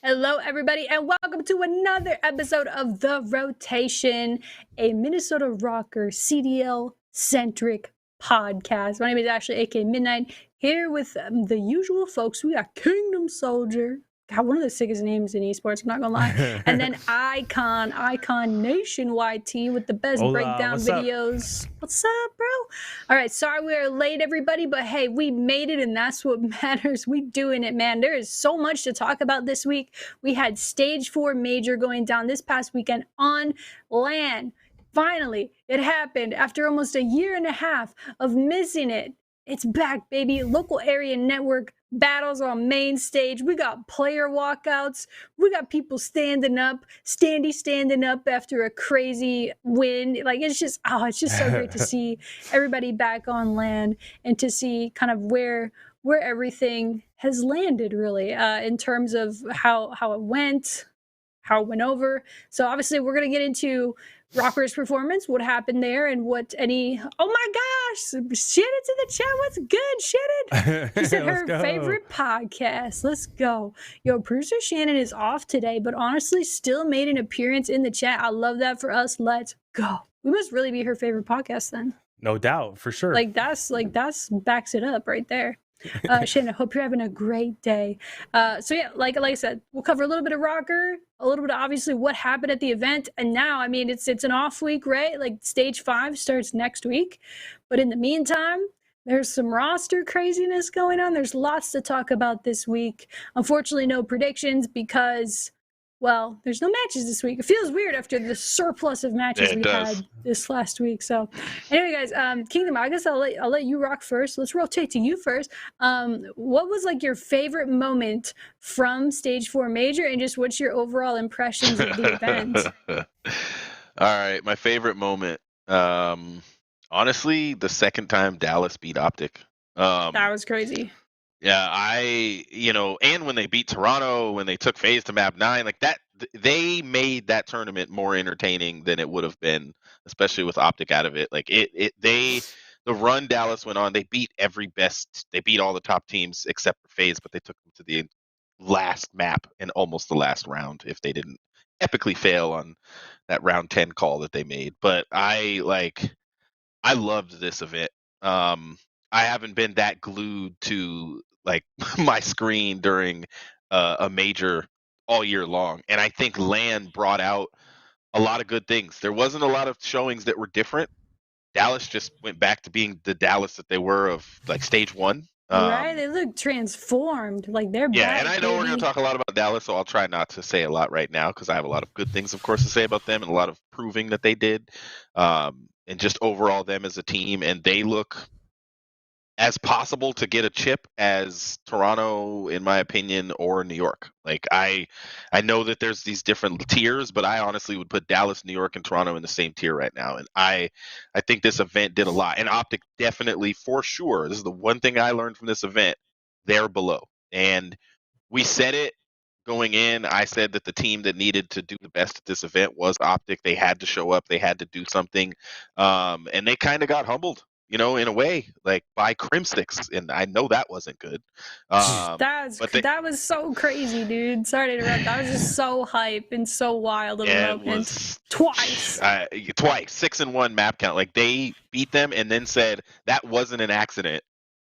Hello, everybody, and welcome to another episode of The Rotation, a Minnesota Rokkr CDL-centric podcast. My name is Ashley, aka MiDNiTE, here with the usual folks. We got Kingdom Soldier. God, one of the sickest names in esports, I'm not gonna lie. And then IKON Nationwide team with the best Hola, breakdown what's videos. What's up, bro? All right, sorry we are late, everybody, but hey, we made it, and that's what matters. We doing it, man. There is so much to talk about this week. We had Stage IV Major going down this past weekend on LAN. Finally, it happened after almost a year and a half of missing it. It's back, baby. Local area network battles on main stage. We got player walkouts. We got people standing up after a crazy win. Like, it's just so great to see everybody back on LAN and to see kind of where everything has landed, really, in terms of how it went over. So obviously we're going to get into Rokkr's performance, what happened there, and what any... Oh my gosh! Shannon's in the chat. What's good, Shannon? She said her favorite podcast. Let's go. Yo, producer Shannon is off today, but honestly still made an appearance in the chat. I love that for us. Let's go. We must really be her favorite podcast then. No doubt, for sure. That's backs it up right there. Shannon, I hope you're having a great day. So yeah, like I said, we'll cover a little bit of Rokkr, a little bit of obviously what happened at the event, and now, I mean, it's an off week, right? Like Stage 5 starts next week, but in the meantime, there's some roster craziness going on. There's lots to talk about this week. Unfortunately, no predictions because, well, there's no matches this week. It feels weird after the surplus of matches had this last week. So anyway, guys, Kingdom, I guess I'll let you rock first. Let's rotate to you first. What was like your favorite moment from Stage 4 Major, and just what's your overall impressions of the event? All right, my favorite moment. Honestly, the second time Dallas beat Optic. That was crazy. Yeah, and when they beat Toronto, when they took Faze to map 9, like that, they made that tournament more entertaining than it would have been, especially with Optic out of it. Like the run Dallas went on, they beat they beat all the top teams except for Faze, but they took them to the last map and almost the last round if they didn't epically fail on that round 10 call that they made. But I loved this event. I haven't been that glued to like my screen during a major all year long, and I think LAN brought out a lot of good things. There wasn't a lot of showings that were different. Dallas just went back to being the Dallas that they were of like Stage 1. Right, they look transformed. Like they're back, and I know we're going to talk a lot about Dallas, so I'll try not to say a lot right now because I have a lot of good things, of course, to say about them and a lot of proving that they did, and just overall them as a team. And they look as possible to get a chip as Toronto, in my opinion, or New York. Like I know that there's these different tiers, but I honestly would put Dallas, New York, and Toronto in the same tier right now. And I think this event did a lot. And Optic definitely, for sure, this is the one thing I learned from this event, they're below. And we said it going in. I said that the team that needed to do the best at this event was Optic. They had to show up. They had to do something. And they kind of got humbled, in a way, like by Crimsticks, and I know that wasn't good. That was so crazy, dude. Sorry to interrupt. That was just so hype and so wild of a moment. Twice 6-1 map count. Like they beat them and then said that wasn't an accident.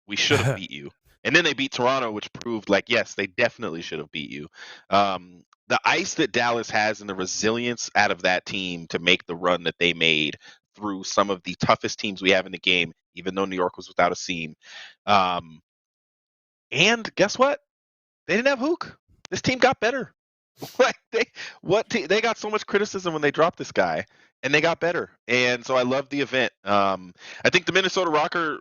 We should have beat you. And then they beat Toronto, which proved like, yes, they definitely should have beat you. The ice that Dallas has and the resilience out of that team to make the run that they made through some of the toughest teams we have in the game, even though New York was without a seam. And guess what? They didn't have Hook. This team got better. Like they got so much criticism when they dropped this guy, and they got better. And so I love the event. I think the Minnesota Rokkr,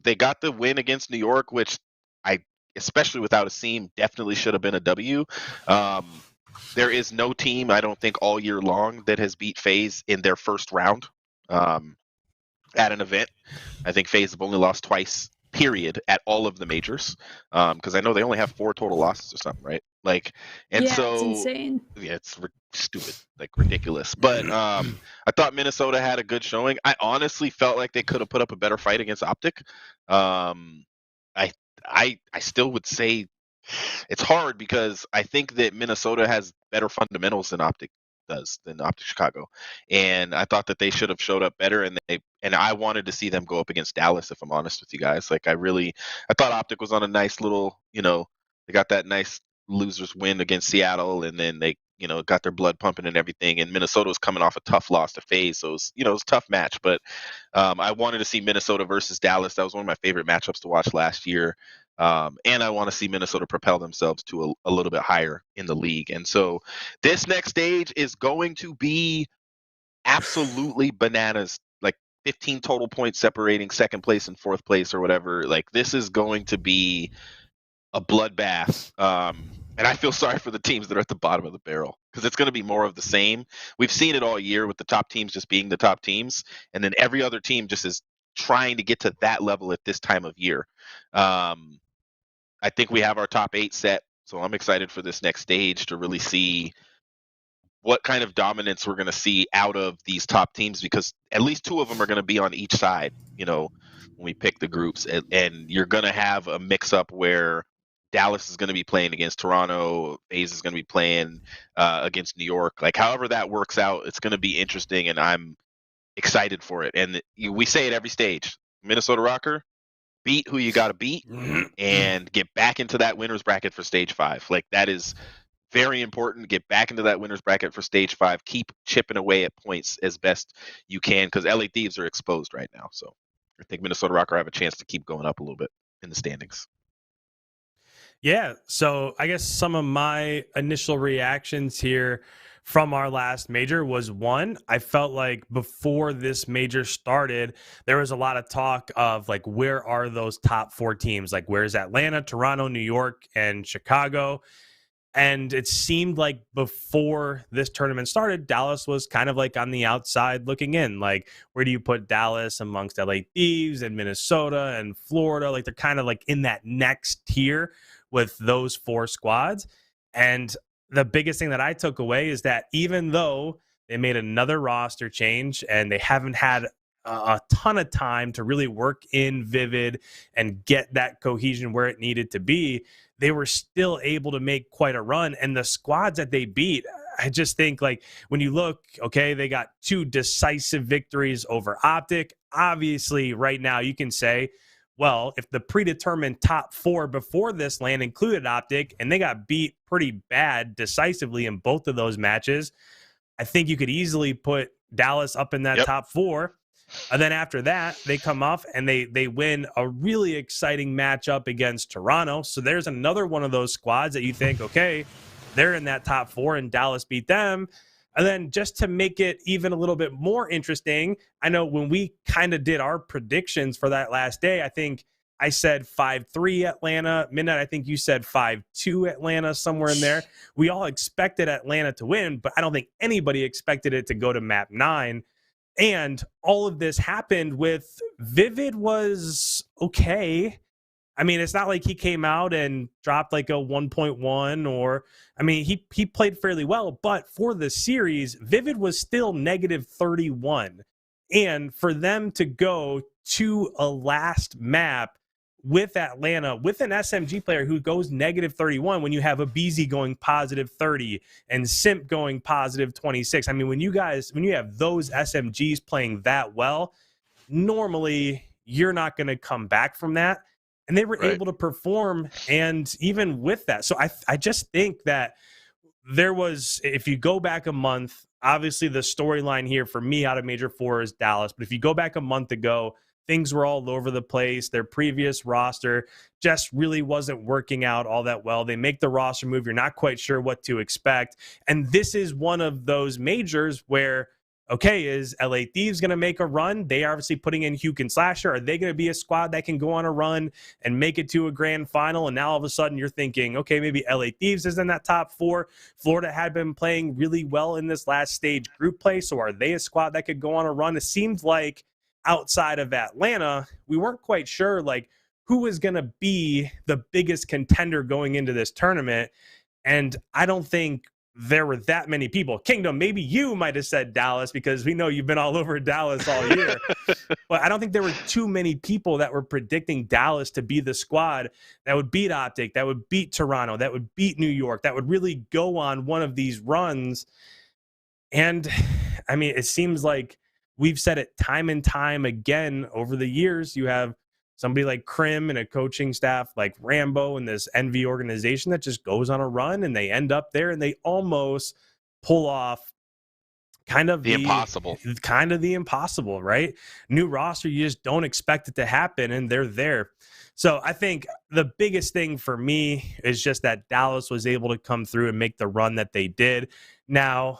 they got the win against New York, which especially without a seam, definitely should have been a W. There is no team, I don't think, all year long that has beat Faze in their first round at an event. I think Faze have only lost twice, period, at all of the majors. Because I know they only have 4 total losses or something, right? It's insane. Yeah, it's stupid, like ridiculous. But I thought Minnesota had a good showing. I honestly felt like they could have put up a better fight against Optic. I still would say It's hard because I think that Minnesota has better fundamentals than Optic Chicago, and I thought that they should have showed up better. And I wanted to see them go up against Dallas. If I'm honest with you guys, like I thought Optic was on a nice little, they got that nice losers win against Seattle, and then they got their blood pumping and everything. And Minnesota was coming off a tough loss to Faze, so it was a tough match. But I wanted to see Minnesota versus Dallas. That was one of my favorite matchups to watch last year. And I want to see Minnesota propel themselves to a little bit higher in the league. And so this next stage is going to be absolutely bananas. Like 15 total points separating second place and fourth place or whatever. Like this is going to be a bloodbath. And I feel sorry for the teams that are at the bottom of the barrel because it's going to be more of the same. We've seen it all year with the top teams just being the top teams, and then every other team just is trying to get to that level at this time of year. I think we have our top 8 set, so I'm excited for this next stage to really see what kind of dominance we're going to see out of these top teams, because at least 2 of them are going to be on each side, when we pick the groups. And you're going to have a mix-up where Dallas is going to be playing against Toronto, Faze is going to be playing against New York. Like, however that works out, it's going to be interesting, and I'm excited for it. And we say it every stage. Minnesota Rokkr, beat who you got to beat and get back into that winner's bracket for stage 5. Like, that is very important. Get back into that winner's bracket for stage 5. Keep chipping away at points as best you can, because LA Thieves are exposed right now. So I think Minnesota Rokkr have a chance to keep going up a little bit in the standings. Yeah, so I guess some of my initial reactions here from our last major was, one, I felt like before this major started, there was a lot of talk of like, where are those top 4 teams? Like, where's Atlanta, Toronto, New York, and Chicago? And it seemed like before this tournament started, Dallas was kind of like on the outside looking in. Like, where do you put Dallas amongst LA Thieves and Minnesota and Florida? Like, they're kind of like in that next tier with those 4 squads. And the biggest thing that I took away is that even though they made another roster change and they haven't had a ton of time to really work in Vivid and get that cohesion where it needed to be, they were still able to make quite a run. And the squads that they beat, I just think, like, when you look, okay, they got 2 decisive victories over Optic. Obviously, right now you can say, well, if the predetermined top 4 before this LAN included Optic and they got beat pretty bad decisively in both of those matches, I think you could easily put Dallas up in that top 4. And then after that, they come off and they win a really exciting matchup against Toronto. So there's another one of those squads that you think, okay, they're in that top 4 and Dallas beat them. And then just to make it even a little bit more interesting, I know when we kind of did our predictions for that last day, I think I said 5-3 Atlanta. MiDNiTE, I think you said 5-2 Atlanta, somewhere in there. We all expected Atlanta to win, but I don't think anybody expected it to go to map 9. And all of this happened with Vivid was okay. I mean, it's not like he came out and dropped like a 1.1 or, I mean, he played fairly well, but for the series, Vivid was still negative 31. And for them to go to a last map with Atlanta, with an SMG player who goes negative 31, when you have a BZ going positive 30 and Simp going positive 26. I mean, when you have those SMGs playing that well, normally you're not going to come back from that. And they were able to perform. And even with that, so I just think that there was, if you go back a month, obviously the storyline here for me out of Major 4 is Dallas. But if you go back a month ago, things were all over the place. Their previous roster just really wasn't working out all that well. They make the roster move. You're not quite sure what to expect. And this is one of those majors where, okay, is LA Thieves going to make a run? They are obviously putting in Huke and Slasher. Are they going to be a squad that can go on a run and make it to a grand final? And now all of a sudden you're thinking, okay, maybe LA Thieves is in that top 4. Florida had been playing really well in this last stage group play. So are they a squad that could go on a run? It seemed like outside of Atlanta, we weren't quite sure like who was going to be the biggest contender going into this tournament. And I don't think there were that many people. Kingdom, maybe you might have said Dallas because we know you've been all over Dallas all year. But I don't think there were too many people that were predicting Dallas to be the squad that would beat Optic, that would beat Toronto, that would beat New York, that would really go on one of these runs. And I mean, it seems like we've said it time and time again over the years. You have somebody like Krim and a coaching staff like Rambo and this Envy organization that just goes on a run and they end up there and they almost pull off kind of the impossible, right? New roster, you just don't expect it to happen, and they're there. So I think the biggest thing for me is just that Dallas was able to come through and make the run that they did. Now,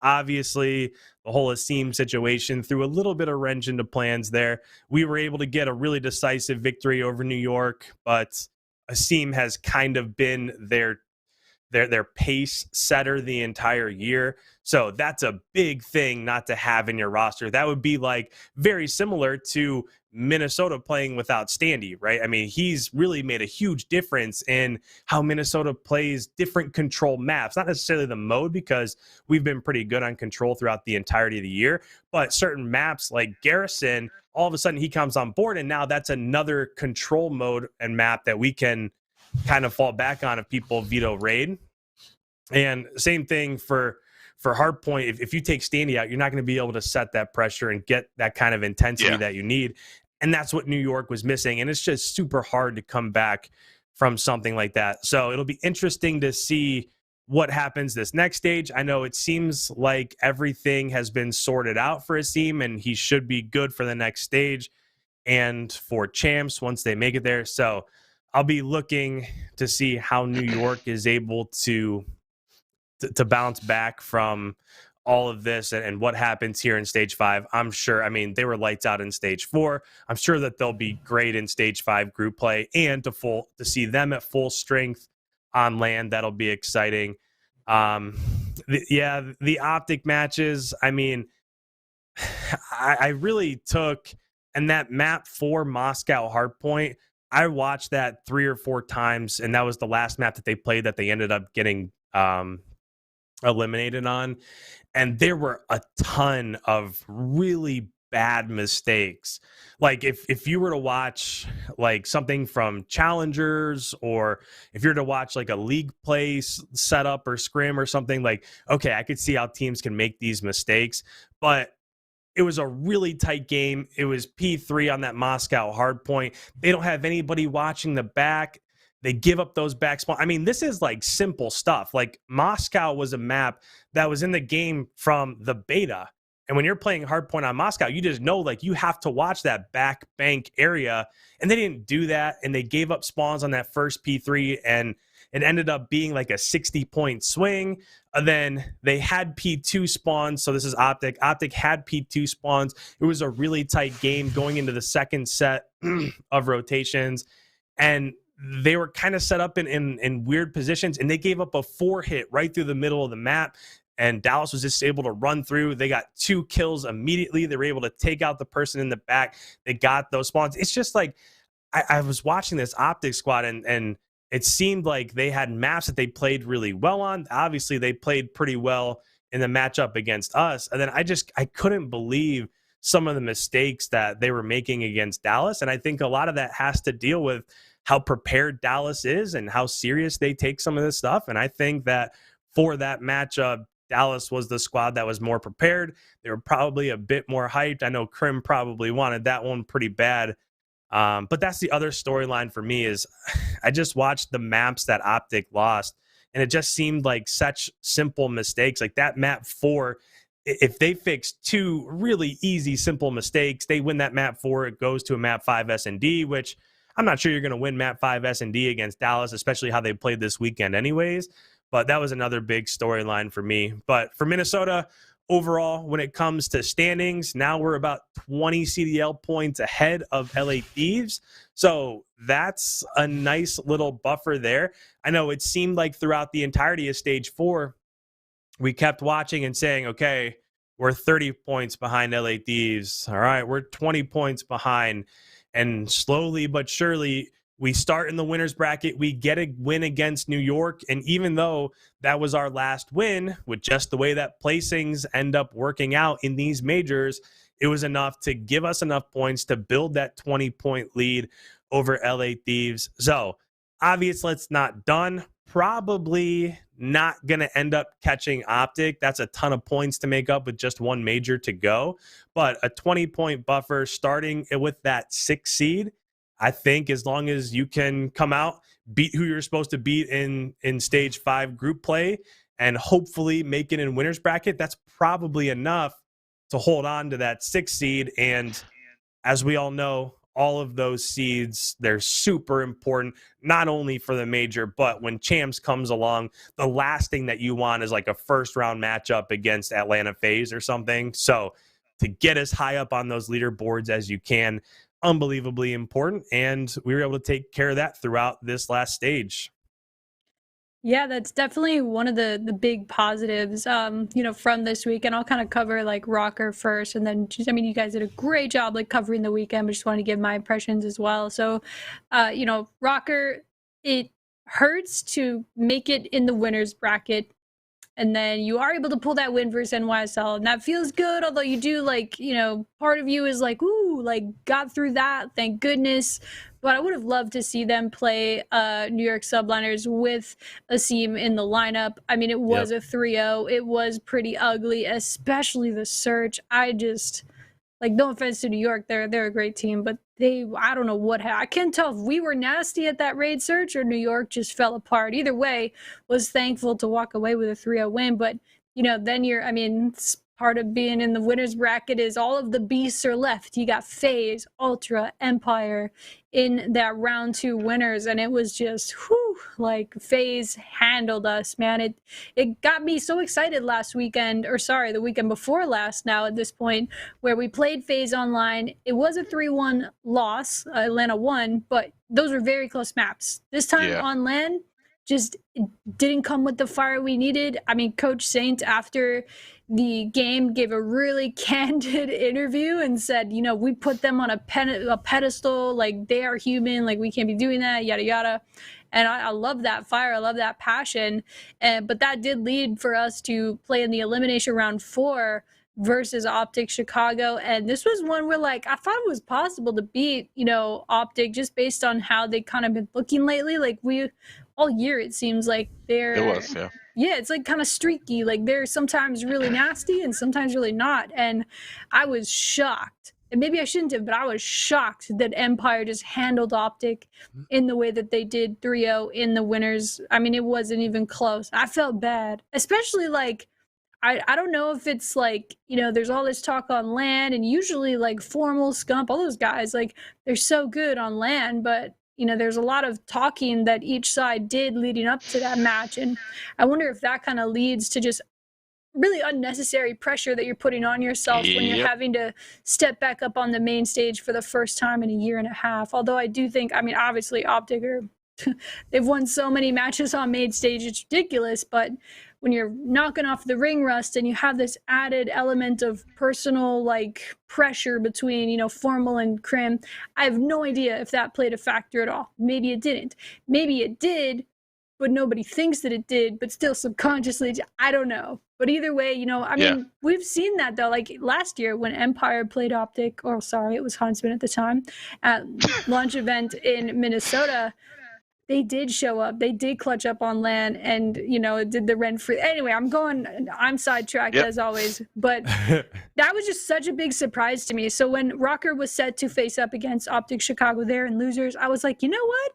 obviously, the whole Asim situation threw a little bit of wrench into plans there. We were able to get a really decisive victory over New York, but Asim has kind of been their pace setter the entire year. So that's a big thing not to have in your roster. That would be like very similar to Minnesota playing without Standy, right? I mean, he's really made a huge difference in how Minnesota plays different control maps, not necessarily the mode, because we've been pretty good on control throughout the entirety of the year, but certain maps like Garrison, all of a sudden he comes on board and now that's another control mode and map that we can kind of fall back on if people veto raid. And same thing for Hardpoint. If you take Standy out, you're not going to be able to set that pressure and get that kind of intensity that you need. And that's what New York was missing. And it's just super hard to come back from something like that. So it'll be interesting to see what happens this next stage. I know it seems like everything has been sorted out for Asim and he should be good for the next stage and for champs once they make it there. So I'll be looking to see how New York is able to bounce back from all of this and what happens here in stage 5. I'm sure, I mean, they were lights out in stage 4. I'm sure that they'll be great in stage 5 group play, and to see them at full strength on land. That'll be exciting. The Optic matches, I mean, I really took, and that map for Moscow Hardpoint, I watched that 3 or 4 times, and that was the last map that they played that they ended up getting eliminated on. And there were a ton of really bad mistakes. Like if you were to watch like something from Challengers, or if you're to watch like a league play setup or scrim or something, like, okay, I could see how teams can make these mistakes, but it was a really tight game. It was P3 on that Moscow Hardpoint. They don't have anybody watching the back. They give up those back spawns. I mean, this is like simple stuff. Like Moscow was a map that was in the game from the beta. And when you're playing Hardpoint on Moscow, you just know like you have to watch that back bank area. And they didn't do that. And they gave up spawns on that first P3. And it ended up being like a 60-point swing. And then they had P2 spawns. So this is Optic. Optic had P2 spawns. It was a really tight game going into the second set of rotations. And they were kind of set up in weird positions, and they gave up a 4-hit right through the middle of the map, and Dallas was just able to run through. They got 2 kills immediately. They were able to take out the person in the back. They got those spawns. It's just like I was watching this Optic squad, and it seemed like they had maps that they played really well on. Obviously, they played pretty well in the matchup against us, and then I couldn't believe some of the mistakes that they were making against Dallas, and I think a lot of that has to deal with how prepared Dallas is and how serious they take some of this stuff. And I think that for that matchup, Dallas was the squad that was more prepared. They were probably a bit more hyped. I know Krim probably wanted that one pretty bad. But that's the other storyline for me is I just watched the maps that Optic lost, and it just seemed like such simple mistakes. Like that map 4, if they fix 2 really easy, simple mistakes, they win that map 4. It goes to a map 5 S&D, which I'm not sure you're going to win map 5 S&D against Dallas, especially how they played this weekend anyways. But that was another big storyline for me. But for Minnesota, overall, when it comes to standings, now we're about 20 CDL points ahead of LA Thieves. So that's a nice little buffer there. I know it seemed like throughout the entirety of stage 4, we kept watching and saying, okay, we're 30 points behind LA Thieves. All right, we're 20 points behind. And slowly but surely, We start in the winner's bracket. We get a win against New York. And even though that was our last win, with just the way that placings end up working out in these majors, it was enough to give us enough points to build that 20-point lead over LA Thieves. So obviously it's not done. Probably not going to end up catching Optic. That's a ton of points to make up with just one major to go. But a 20-point buffer starting with that 6 seed, I think as long as you can come out, beat who you're supposed to beat in stage 5 group play, and hopefully make it in winner's bracket, that's probably enough to hold on to that 6 seed. And as we all know, all of those seeds, they're super important, not only for the major, but when Champs comes along, the last thing that you want is like a first round matchup against Atlanta Faze or something. So to get as high up on those leaderboards as you can, unbelievably important. And we were able to take care of that throughout this last stage. Yeah, that's definitely one of the big positives, you know, from this week. And I'll kind of cover like Rokkr first, and then just, I mean, you guys did a great job like covering the weekend, but just want to give my impressions as well. So, you know, Rokkr, it hurts to make it in the winners bracket, and then you are able to pull that win versus NYSL, and that feels good. Although you do, like, you know, part of you is like, ooh, like got through that, thank goodness. But I would have loved to see them play New York Subliners with Asim in the lineup. I mean, it was a 3-0. It was pretty ugly, especially the search. I just, like, no offense to New York, they're a great team, but I don't know what I can't tell if we were nasty at that raid search or New York just fell apart. Either way, was thankful to walk away with a 3-0 win. But, you know, then I mean, part of being in the winners bracket is all of the beasts are left. You got Faze, Ultra, Empire in that round 2 winners, and it was just, whew, like Faze handled us, man. It got me so excited last weekend, or sorry, the weekend before last now at this point, where we played Faze online. It was a 3-1 loss. Atlanta won, but those were very close maps. This time on LAN, just didn't come with the fire we needed. I mean, Coach Saint, after the game, gave a really candid interview and said, you know, we put them on a pedestal, like they are human, like we can't be doing that, yada yada. And I love that fire, I love that passion. But that did lead for us to play in the elimination round 4 versus Optic Chicago. And this was one where, like, I thought it was possible to beat, you know, Optic just based on how they kind of been looking lately. Like, all year it seems like yeah, it's like kind of streaky. Like they're sometimes really nasty and sometimes really not. And I was shocked. And maybe I shouldn't have, but I was shocked that Empire just handled Optic in the way that they did 3-0 in the winners. I mean, it wasn't even close. I felt bad, especially like, I don't know if it's like, you know, there's all this talk on LAN, and usually like Formal, Scump, all those guys, like they're so good on LAN, but you know, there's a lot of talking that each side did leading up to that match. And I wonder if that kind of leads to just really unnecessary pressure that you're putting on yourself when you're having to step back up on the main stage for the first time in a year and a half. Although I do think, I mean, obviously Optic they've won so many matches on main stage, it's ridiculous. But when you're knocking off the ring rust and you have this added element of personal like pressure between, you know, Formal and Crim, I have no idea if that played a factor at all. Maybe it didn't. Maybe it did, but nobody thinks that it did, but still subconsciously, I don't know. But either way, you know, I mean, we've seen that though. Like last year when Empire played Optic, or sorry, it was Huntsman at the time, at launch event in Minnesota, they did show up. They did clutch up on LAN, and you know, did the rent free. Anyway, I'm sidetracked as always, but that was just such a big surprise to me. So when Rokkr was set to face up against Optic Chicago there in losers, I was like, you know what?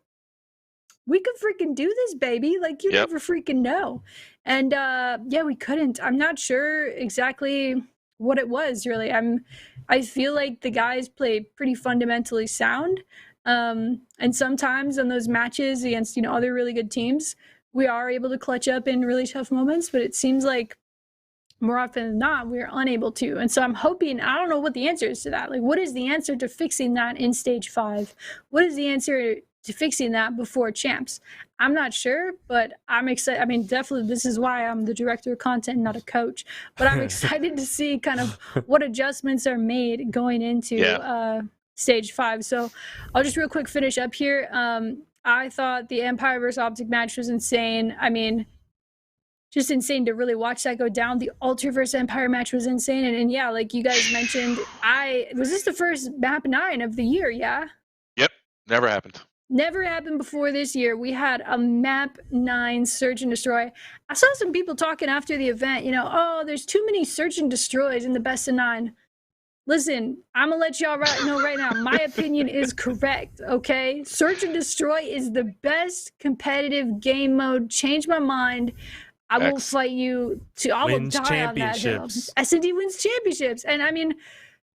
We could freaking do this, baby. Like you never freaking know. And yeah, we couldn't. I'm not sure exactly what it was really. I feel like the guys play pretty fundamentally sound. And sometimes in those matches against, you know, other really good teams, we are able to clutch up in really tough moments, but it seems like more often than not, we're unable to. And so I'm hoping, I don't know what the answer is to that. Like, what is the answer to fixing that in stage 5? What is the answer to fixing that before champs? I'm not sure, but I'm excited. I mean, definitely this is why I'm the director of content, not a coach, but I'm excited to see kind of what adjustments are made going into Stage 5. So I'll just real quick finish up here. I thought the Empire versus Optic match was insane. I mean, just insane to really watch that go down. The Ultra versus Empire match was insane. And yeah, like you guys mentioned, was this the first map 9 of the year? Yeah. Yep. Never happened. Never happened before this year. We had a map 9 search and destroy. I saw some people talking after the event, oh, there's too many search and destroys in the best of 9. Listen, I'm gonna let y'all know right now, my opinion is correct, okay? Search and destroy is the best competitive game mode. Change my mind. I will fight you I will die on that hill. S&D wins championships. And I mean,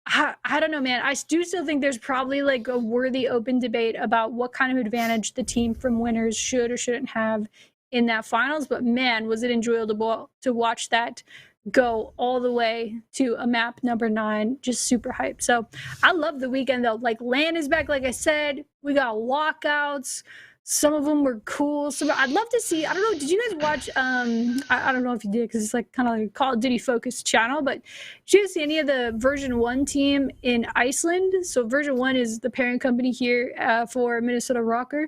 I don't know, man. I do still think there's probably like a worthy open debate about what kind of advantage the team from winners should or shouldn't have in that finals. But man, was it enjoyable to watch that go all the way to a map number 9. Just super hyped. So I love the weekend though. Like LAN is back, like I said. We got walkouts. Some of them were cool. So I'd love to see. I don't know. Did you guys watch? I don't know if you did because it's like kind of like a Call of Duty focused channel. But did you guys see any of the version 1 team in Iceland? So version 1 is the parent company here for Minnesota Rokkr,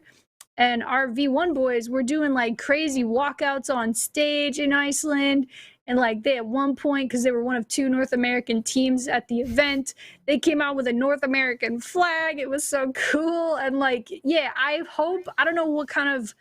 and our V1 boys were doing like crazy walkouts on stage in Iceland. And like they at one point, because they were one of 2 North American teams at the event, they came out with a North American flag. It was so cool. And like, yeah, I don't know what kind of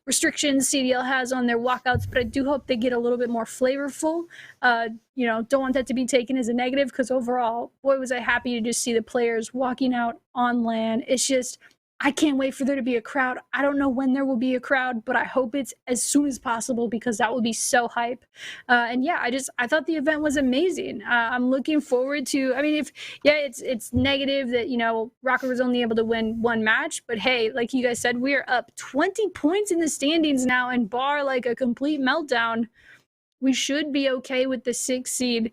restrictions CDL has on their walkouts, but I do hope they get a little bit more flavorful. Don't want that to be taken as a negative, because overall, boy, was I happy to just see the players walking out on LAN. It's just, I can't wait for there to be a crowd. I don't know when there will be a crowd, but I hope it's as soon as possible, because that will be so hype. And yeah, I thought the event was amazing. I'm looking forward to, I mean, it's negative that, Rokkr was only able to win 1 match, but hey, like you guys said, we are up 20 points in the standings now, and bar like a complete meltdown, we should be okay with the 6th seed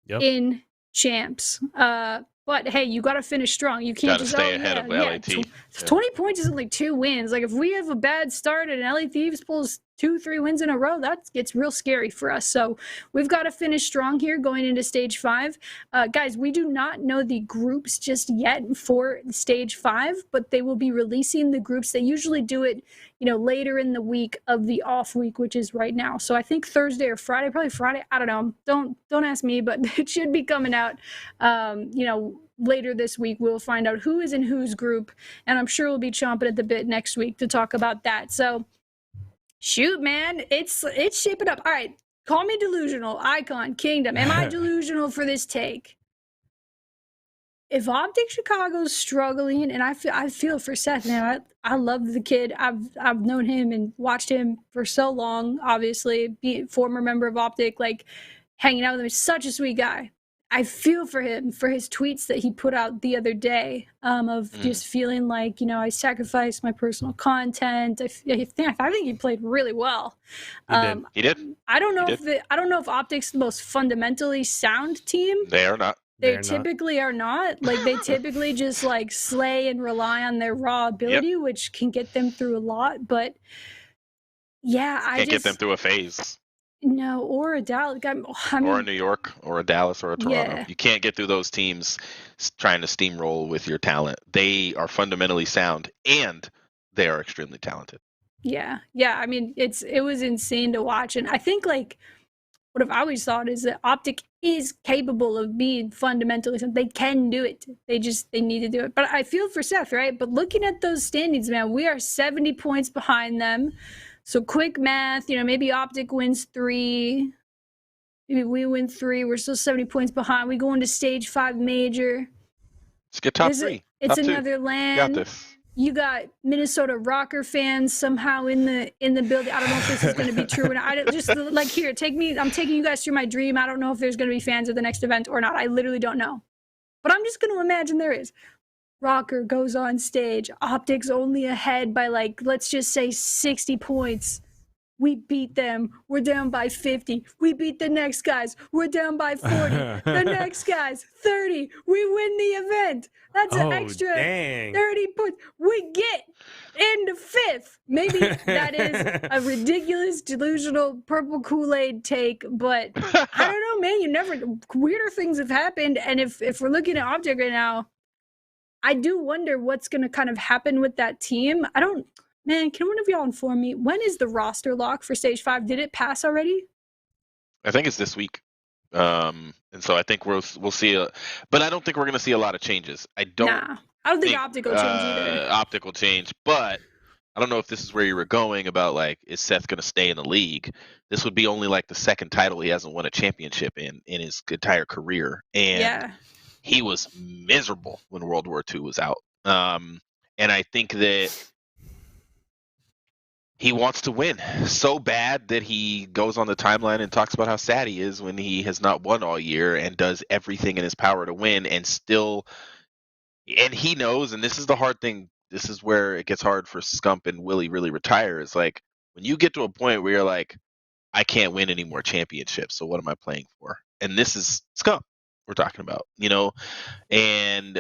in champs. But hey, you got to finish strong. You can't just stay ahead of LAT. 20 points isn't like 2 wins. Like if we have a bad start and LA Thieves pulls 2-3 wins in a row, that gets real scary for us. So we've got to finish strong here going into stage 5. Guys, we do not know the groups just yet for stage 5, but they will be releasing the groups. They usually do it, later in the week of the off week, which is right now. So I think Thursday or Friday, probably Friday. I don't know. Don't ask me, but it should be coming out, later this week. We'll find out who is in whose group, and I'm sure we'll be chomping at the bit next week to talk about that. So shoot, man, it's shaping up. All right, call me delusional. IKON, Kingdom. Am I delusional for this take? If Optic Chicago's struggling, and I feel for Seth, man, I love the kid. I've known him and watched him for so long, obviously, former member of Optic, like hanging out with him. He's such a sweet guy. I feel for him for his tweets that he put out the other day of just feeling like, I sacrificed my personal content. I think he played really well. He did. I don't know if Optic's the most fundamentally sound team. They are not. They typically are not. Like they typically just like slay and rely on their raw ability, which can get them through a lot. But yeah, I can't get them through a phase. No, or a Dallas. Or a New York, or a Dallas, or a Toronto. Yeah. You can't get through those teams trying to steamroll with your talent. They are fundamentally sound, and they are extremely talented. Yeah. I mean, it was insane to watch, and I think like what I've always thought is that Optic is capable of being fundamentally sound. They can do it. They need to do it. But I feel for Seth, right? But looking at those standings, man, we are 70 points behind them. So quick math, maybe Optic wins 3. Maybe we win 3. We're still 70 points behind. We go into stage 5 major. Let's get top 3. It's another LAN. Got this. You got Minnesota Rokkr fans somehow in the building. I don't know if this is going to be true. And I just like here, I'm taking you guys through my dream. I don't know if there's going to be fans at the next event or not. I literally don't know. But I'm just going to imagine there is. Rokkr goes on stage. Optic's only ahead by like, let's just say 60 points. We beat them. We're down by 50. We beat the next guys. We're down by 40. The next guys, 30. We win the event. That's an extra 30 points. We get into 5th. Maybe that is a ridiculous, delusional purple Kool-Aid take, but I don't know, man. Weirder things have happened. And if we're looking at Optic right now, I do wonder what's going to kind of happen with that team. Man, can one of y'all inform me, when is the roster lock for Stage 5? Did it pass already? I think it's this week. And so I think we'll see but I don't think we're going to see a lot of changes. I don't think Optic will change either. Optic will change, but I don't know if this is where you were going about, like, is Seth going to stay in the league? This would be only like the second title he hasn't won a championship in his entire career. And he was miserable when World War II was out. And I think that he wants to win so bad that he goes on the timeline and talks about how sad he is when he has not won all year and does everything in his power to win and he knows, and this is the hard thing, this is where it gets hard for Scump and Willie really retire, is like when you get to a point where you're like, I can't win any more championships, so what am I playing for? And this is Scump we're talking about, and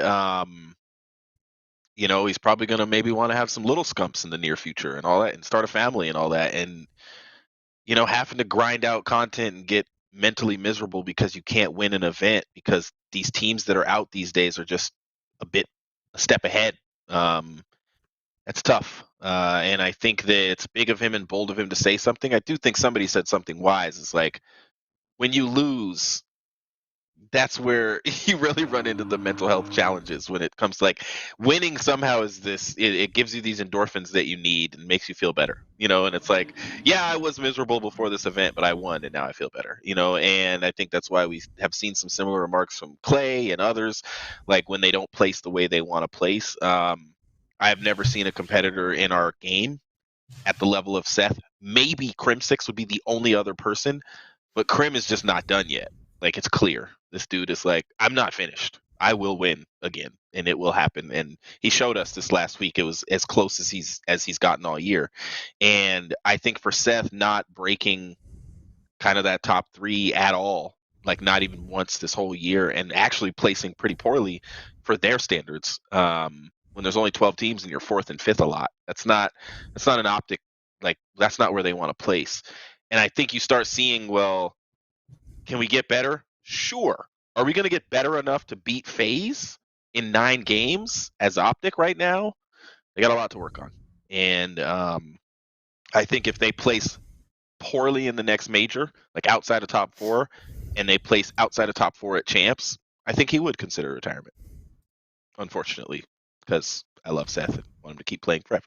he's probably going to maybe want to have some little Scumps in the near future and all that and start a family and all that. And, having to grind out content and get mentally miserable because you can't win an event because these teams that are out these days are just a step ahead. That's tough. And I think that it's big of him and bold of him to say something. I do think somebody said something wise. It's like, when you lose, that's where you really run into the mental health challenges when it comes to, like, winning somehow is this, it gives you these endorphins that you need and makes you feel better, and it's like, yeah, I was miserable before this event, but I won and now I feel better, and I think that's why we have seen some similar remarks from Clay and others, like when they don't place the way they want to place. I've never seen a competitor in our game at the level of Seth. Maybe Crim6 would be the only other person, but Crim is just not done yet. Like, it's clear. This dude is like, I'm not finished. I will win again, and it will happen. And he showed us this last week. It was as close as he's gotten all year. And I think for Seth not breaking kind of that top 3 at all, like not even once this whole year, and actually placing pretty poorly for their standards, when there's only 12 teams and you're 4th and 5th a lot, that's not an Optic, like, that's not where they want to place. And I think you start seeing, well, can we get better? Sure. Are we going to get better enough to beat Faze in 9 games as Optic right now? They got a lot to work on. And I think if they place poorly in the next major, like outside of top 4, and they place outside of top 4 at champs, I think he would consider retirement. Unfortunately, because I love Seth and want him to keep playing forever.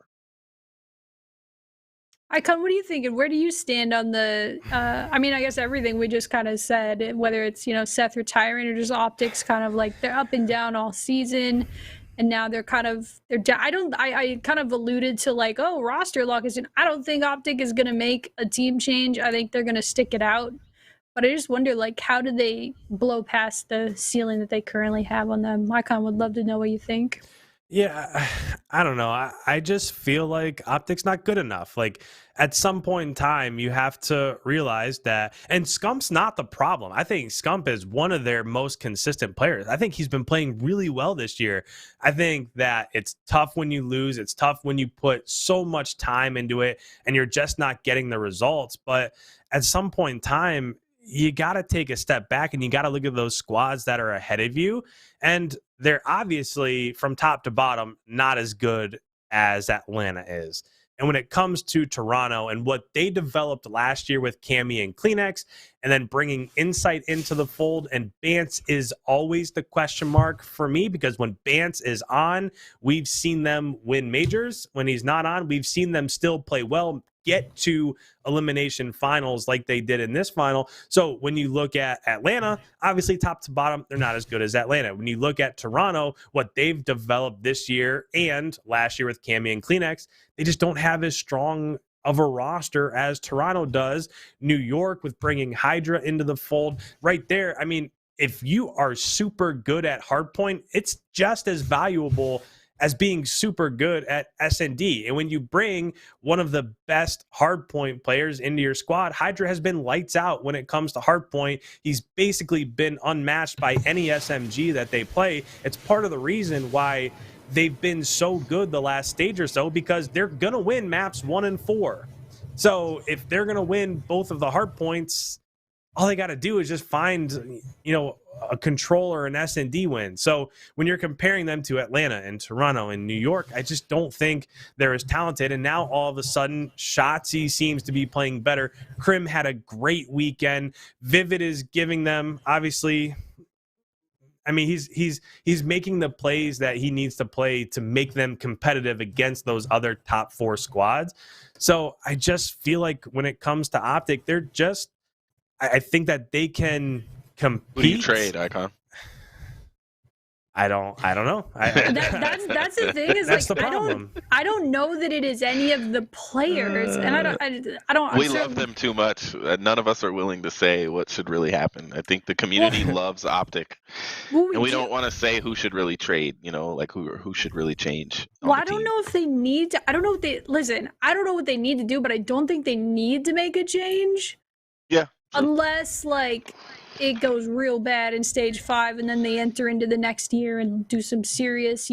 IKON, what do you think? And where do you stand on the, I guess everything we just kind of said, whether it's, Seth retiring or just Optics kind of like they're up and down all season. And now they're kind of, I kind of alluded to like, oh, roster lock is, I don't think Optic is going to make a team change. I think they're going to stick it out. But I just wonder, like, how do they blow past the ceiling that they currently have on them? IKON would love to know what you think. Yeah, I don't know. I just feel like Optic's not good enough. Like, at some point in time, you have to realize that, and Scump's not the problem. I think Scump is one of their most consistent players. I think he's been playing really well this year. I think that it's tough when you lose. It's tough when you put so much time into it and you're just not getting the results. But at some point in time, you got to take a step back and you got to look at those squads that are ahead of you. And they're obviously, from top to bottom, not as good as Atlanta is. And when it comes to Toronto and what they developed last year with Cammy and Kleenex, and then bringing Insight into the fold, and Bance is always the question mark for me, because when Bance is on, we've seen them win majors. When he's not on, we've seen them still play well, get to elimination finals like they did in this final. So when you look at Atlanta, obviously top to bottom, they're not as good as Atlanta. When you look at Toronto, what they've developed this year and last year with Cammy and Kleenex, they just don't have as strong of a roster as Toronto does. New York, with bringing Hydra into the fold right there. I mean, if you are super good at hardpoint, it's just as valuable as being super good at S&D. And when you bring one of the best hardpoint players into your squad, Hydra has been lights out when it comes to hardpoint. He's basically been unmatched by any SMG that they play. It's part of the reason why they've been so good the last stage or so, because they're going to win maps 1 and 4. So if they're going to win both of the hardpoints, all they got to do is just find, a control or an S&D win. So when you're comparing them to Atlanta and Toronto and New York, I just don't think they're as talented. And now all of a sudden, Shotzi seems to be playing better. Krim had a great weekend. Vivid is giving them, obviously, I mean, he's making the plays that he needs to play to make them competitive against those other top 4 squads. So I just feel like when it comes to Optic, they're just, I think that they can compete. Who do you trade, Icon? I don't know. That's the thing. Is that's like the problem. I don't know that it is any of the players, and I don't. We love them too much. None of us are willing to say what should really happen. I think the community loves Optic, and we don't want to say who should really trade. Like who should really change. Well, I don't know if they need to. I don't know if they listen. I don't know what they need to do, but I don't think they need to make a change. Yeah. True. Unless like it goes real bad in stage 5 and then they enter into the next year and do some serious,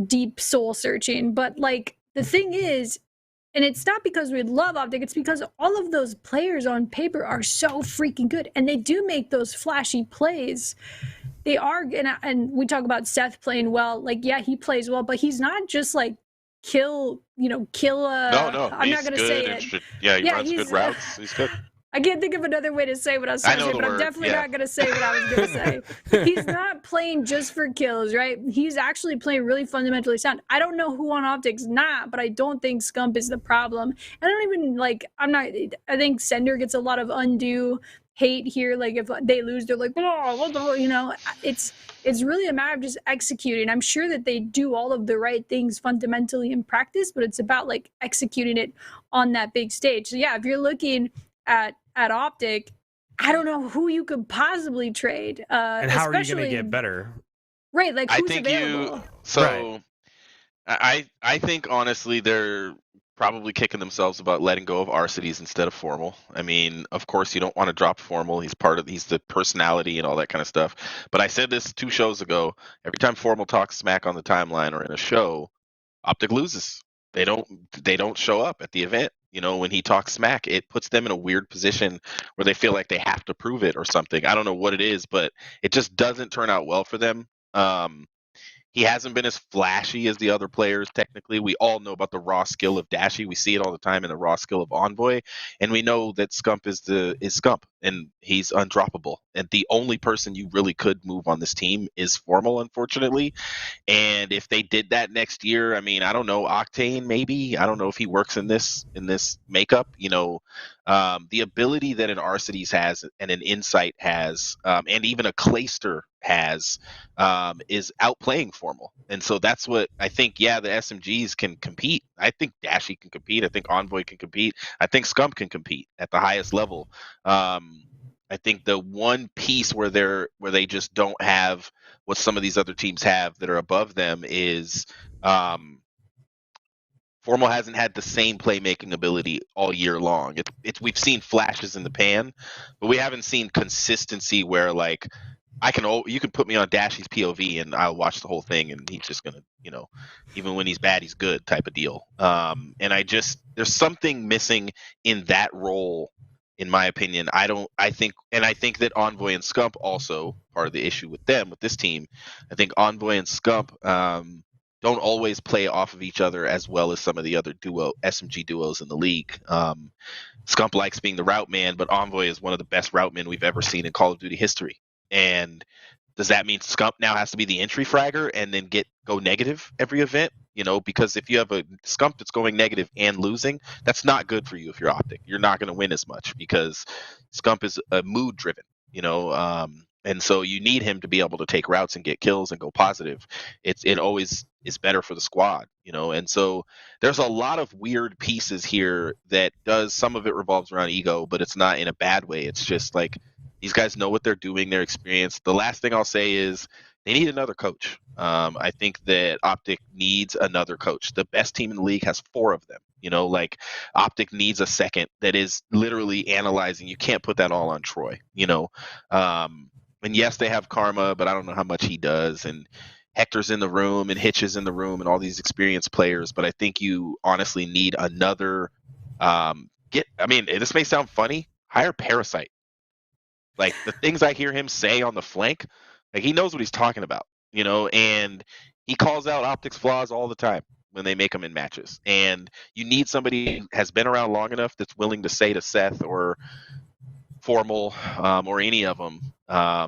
deep soul searching. But like the thing is, and it's not because we love Optic, it's because all of those players on paper are so freaking good and they do make those flashy plays. They are, and we talk about Seth playing well. Like, yeah, he plays well, but he's not just like kill. No, I'm not going to say it. He runs good routes. He's good. I can't think of another way to say what I was trying to say, but I'm definitely not going to say what I was going to say. He's not playing just for kills, right? He's actually playing really fundamentally sound. I don't know who on Optic's not, but I don't think Scump is the problem. And I don't even, I think Sender gets a lot of undue hate here. Like, if they lose, they're like, oh, what the, it's really a matter of just executing. I'm sure that they do all of the right things fundamentally in practice, but it's about, like, executing it on that big stage. So, yeah, if you're looking at Optic, I don't know who you could possibly trade. And how are you going to get better? Right, like who's available? I think honestly they're probably kicking themselves about letting go of Arcides instead of Formal. I mean, of course you don't want to drop Formal. He's the personality and all that kind of stuff. But I said this 2 shows ago. Every time Formal talks smack on the timeline or in a show, Optic loses. They don't show up at the event. When he talks smack, it puts them in a weird position where they feel like they have to prove it or something. I don't know what it is, but it just doesn't turn out well for them. He hasn't been as flashy as the other players, technically. We all know about the raw skill of Dashy. We see it all the time in the raw skill of Envoy. And we know that Scump is Scump, and he's undroppable. And the only person you really could move on this team is Formal, unfortunately. And if they did that next year, I mean, I don't know, Octane maybe. I don't know if he works in this makeup. The ability that an Arcides has and an Insight has, and even a Clayster has, is outplaying Formal. And so that's what I think. Yeah, the SMGs can compete. I think Dashy can compete. I think Envoy can compete. I think Scump can compete at the highest level. I think the one piece where they just don't have what some of these other teams have that are above them is Formal hasn't had the same playmaking ability all year long. We've seen flashes in the pan, but we haven't seen consistency where, like, you can put me on Dashy's POV and I'll watch the whole thing and he's just gonna, even when he's bad, he's good type of deal. And there's something missing in that role, in my opinion. I think that Envoy and Scump also part of the issue with this team. I think Envoy and Scump don't always play off of each other as well as some of the other SMG duos in the league. Scump likes being the route man, but Envoy is one of the best route men we've ever seen in Call of Duty history. And does that mean Scump now has to be the entry fragger and then go negative every event? Because if you have a Scump that's going negative and losing, that's not good for you if you're Optic. You're not going to win as much because Scump is mood driven, and so you need him to be able to take routes and get kills and go positive. It always is better for the squad, and so there's a lot of weird pieces here that some of it revolves around ego, but it's not in a bad way. It's just like, these guys know what they're doing, their experience. The last thing I'll say is they need another coach. I think that Optic needs another coach. The best team in the league has 4 of them. Optic needs a second that is literally analyzing. You can't put that all on Troy, and yes, they have Karma, but I don't know how much he does. And Hector's in the room and Hitch is in the room and all these experienced players. But I think you honestly need another this may sound funny. Hire Parasite. Like the things I hear him say on the flank, like he knows what he's talking about, and he calls out Optic's flaws all the time when they make them in matches. And you need somebody who has been around long enough that's willing to say to Seth or Formal or any of them,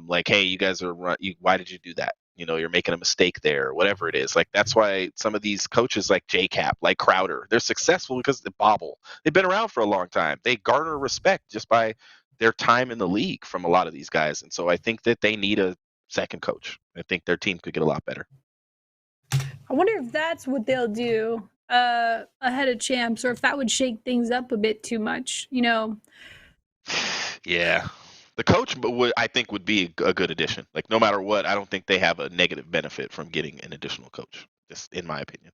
like, hey, you guys why did you do that? You're making a mistake there, or whatever it is. Like, that's why some of these coaches like JCap, like Crowder, they're successful because they bobble. They've been around for a long time. They garner respect just by their time in the league from a lot of these guys. And so I think that they need a second coach. I think their team could get a lot better. I wonder if that's what they'll do ahead of champs, or if that would shake things up a bit too much, Yeah. The coach I think would be a good addition. Like, no matter what, I don't think they have a negative benefit from getting an additional coach, just in my opinion.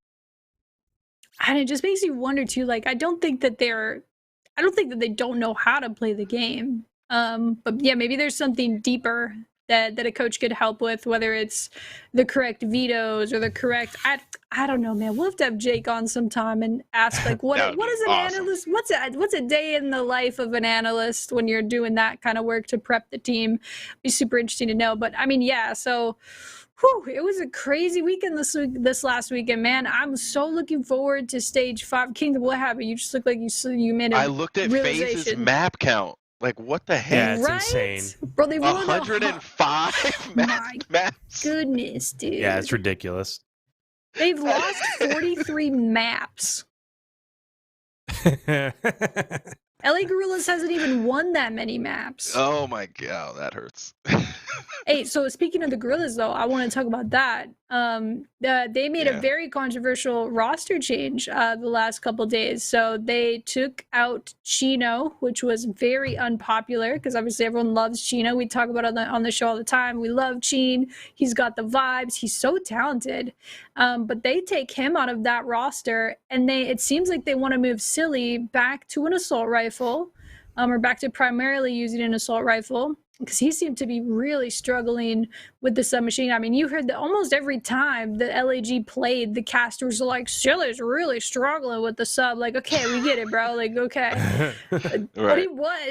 And it just makes you wonder too, like, I don't think that they don't know how to play the game. But yeah, maybe there's something deeper that a coach could help with, whether it's the correct vetoes or the correct, I don't know, man. We'll have to have Jake on sometime and ask, like, what is an analyst? What's a day in the life of an analyst when you're doing that kind of work to prep the team? Be super interesting to know. But I mean, yeah, so it was a crazy weekend this last weekend, man. I'm so looking forward to Stage 5. Kingdom, what happened? You just look like you made a I looked at Faze's map count. Like, what the heck? Yeah, it's insane. Bro, they 105 maps. Goodness, dude. Yeah, it's ridiculous. They've lost 43 maps. LA Guerrillas hasn't even won that many maps. Oh my god, that hurts. Hey, so speaking of the Guerrillas, though, I want to talk about that. They made a very controversial roster change the last couple days. So they took out Chino, which was very unpopular because obviously everyone loves Chino. We talk about it on the show all the time. We love Chin. He's got the vibes. He's so talented. But they take him out of that roster, and it seems like they want to move Silly back to an assault rifle, or back to primarily using an assault rifle, because he seemed to be really struggling with the submachine. I mean, you heard that almost every time the LAG played, the casters were like, Silly's really struggling with the sub. Like, okay, we get it, bro. Like, okay. Right. But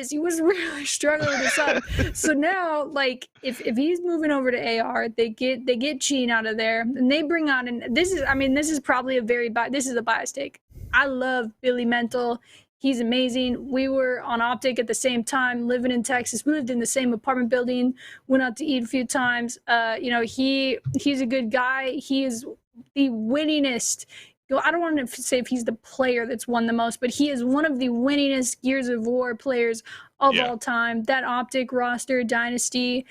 he was really struggling with the sub. So now, like, if he's moving over to AR, they get Chin out of there, and they bring on, and this is probably this is a biased take. I love Billy Mental. He's amazing. We were on Optic at the same time, living in Texas. We lived in the same apartment building, went out to eat a few times. He's a good guy. He is the winningest. I don't want to say if he's the player that's won the most, but he is one of the winningest Gears of War players of all time. That Optic roster dynasty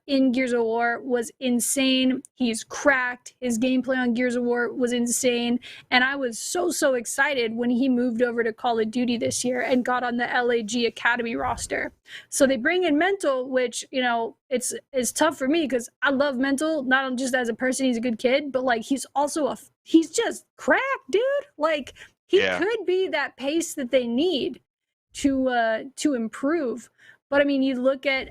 in Gears of War was insane. He's cracked. His gameplay on Gears of War was insane. And I was so excited when he moved over to Call of Duty this year and got on the LAG Academy roster. So they bring in Mental, which, it's tough for me because I love Mental, not just as a person, he's a good kid, but like he's also he's just cracked, dude. Like he could be that pace that they need to improve. But I mean, you look at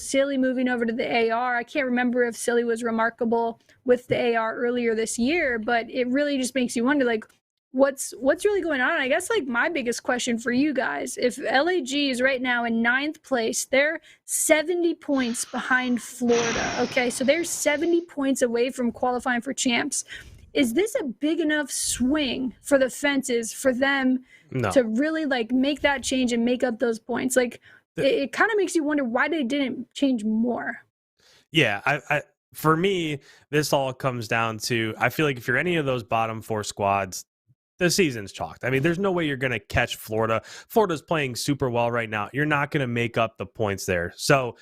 Silly moving over to the AR. I can't remember if Silly was remarkable with the AR earlier this year, but it really just makes you wonder, like, what's really going on. I guess, like, my biggest question for you guys, if LAG is right now in 9th place, they're 70 points behind Florida. Okay, so they're 70 points away from qualifying for champs. Is this a big enough swing for the fences for them to really, like, make that change and make up those points? Like, it kind of makes you wonder why they didn't change more. Yeah, I for me, this all comes down to, I feel like if you're any of those bottom 4 squads, the season's chalked. I mean, there's no way you're going to catch Florida. Florida's playing super well right now. You're not going to make up the points there. So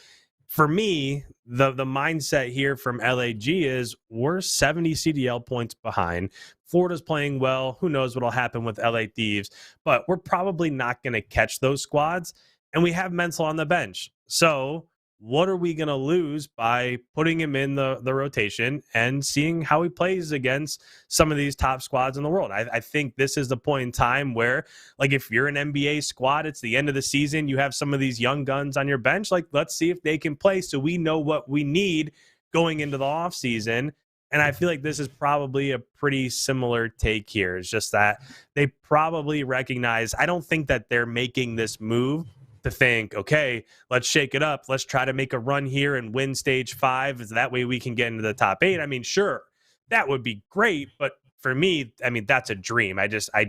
for me, the mindset here from LAG is we're 70 CDL points behind. Florida's playing well. Who knows what'll happen with LA Thieves, but we're probably not going to catch those squads. And we have Mental on the bench. So what are we going to lose by putting him in the rotation and seeing how he plays against some of these top squads in the world? I think this is the point in time where, like, if you're an NBA squad, it's the end of the season, you have some of these young guns on your bench. Like, let's see if they can play so we know what we need going into the offseason. And I feel like this is probably a pretty similar take here. It's just that they probably recognize, I don't think that they're making this move to think, okay, let's shake it up. Let's try to make a run here and win stage 5. Is that way we can get into the top 8? I mean, sure, that would be great. But for me, I mean, that's a dream. I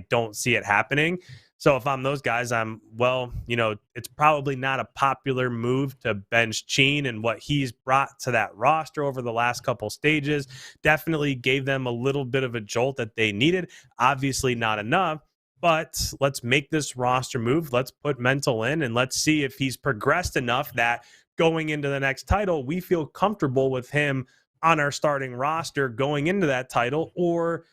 don't see it happening. So if I'm those guys, it's probably not a popular move to bench Cheen, and what he's brought to that roster over the last couple stages definitely gave them a little bit of a jolt that they needed. Obviously not enough, but let's make this roster move. Let's put Mental in, and let's see if he's progressed enough that going into the next title, we feel comfortable with him on our starting roster going into that title, or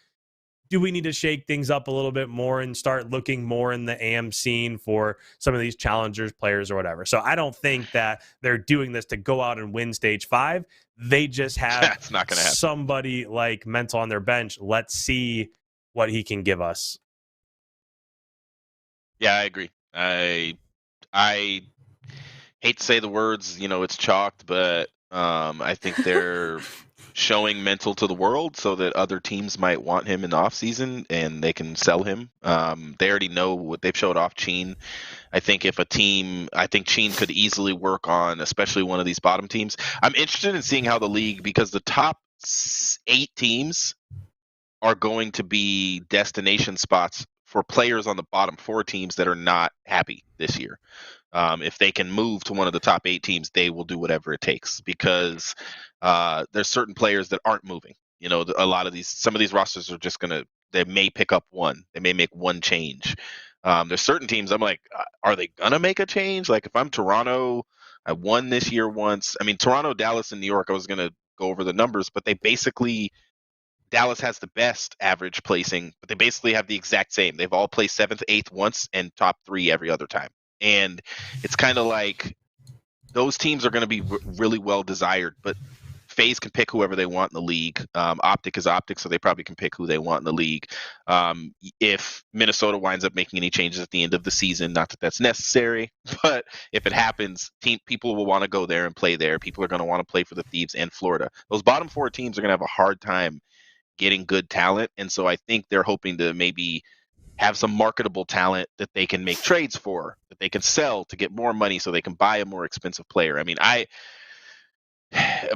do we need to shake things up a little bit more and start looking more in the AM scene for some of these challengers players or whatever? So I don't think that they're doing this to go out and win stage 5. They just have That's not gonna happen. Somebody like Mental on their bench. Let's see what he can give us. Yeah, I agree. I hate to say the words, it's chalked, but I think they're showing Mental to the world so that other teams might want him in the offseason and they can sell him. They already know what they've showed off Cheen. I think Cheen could easily work on, especially one of these bottom teams. I'm interested in seeing how the league, because the top 8 teams are going to be destination spots for players on the bottom 4 teams that are not happy this year. If they can move to one of the top 8 teams, they will do whatever it takes, because there's certain players that aren't moving. Some of these rosters are just they may pick up one, they may make one change. There's certain teams I'm like, are they gonna make a change? Like if I'm Toronto, I won this year once. I mean, Toronto, Dallas, and New York, I was gonna go over the numbers, but Dallas has the best average placing, but they basically have the exact same. They've all placed 7th, 8th once and top 3 every other time. And it's kind of like those teams are going to be really well desired, but Faze can pick whoever they want in the league. Optic is Optic, so they probably can pick who they want in the league. If Minnesota winds up making any changes at the end of the season, not that that's necessary, but if it happens, people will want to go there and play there. People are going to want to play for the Thieves and Florida. Those bottom 4 teams are going to have a hard time getting good talent, and so I think they're hoping to maybe have some marketable talent that they can make trades for, that they can sell to get more money so they can buy a more expensive player. I mean,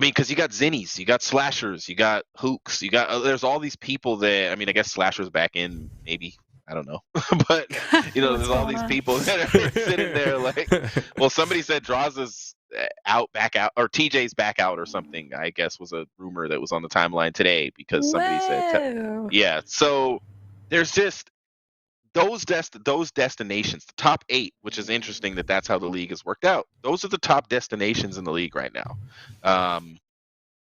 because you got Zinnies, you got Slashers, you got Hooks, there's all these people that, I mean, I guess Slashers back in, maybe, I don't know, but there's all these people that are sitting there like, well, somebody said Draza's back out, or TJ's back out or something, I guess was a rumor that was on the timeline today, because somebody said, yeah. So there's just those destinations, the top 8, which is interesting that's how the league has worked out. Those are the top destinations in the league right now.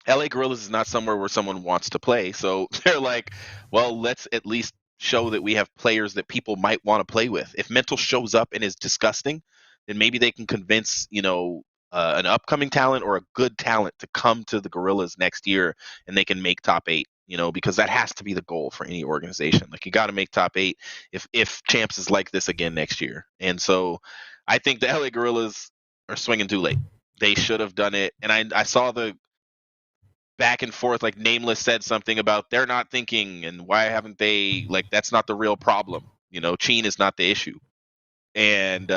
LA Guerrillas is not somewhere where someone wants to play, so they're like, well, let's at least show that we have players that people might want to play with. If Mental shows up and is disgusting, then maybe they can convince an upcoming talent or a good talent to come to the Guerrillas next year, and they can make top 8. Because that has to be the goal for any organization. Like, you got to make top 8 if Champs is like this again next year. And so I think the LA Guerrillas are swinging too late. They should have done it. And I saw the back and forth, like Nameless said something about they're not thinking, and why haven't they, like, that's not the real problem. Cheen is not the issue. And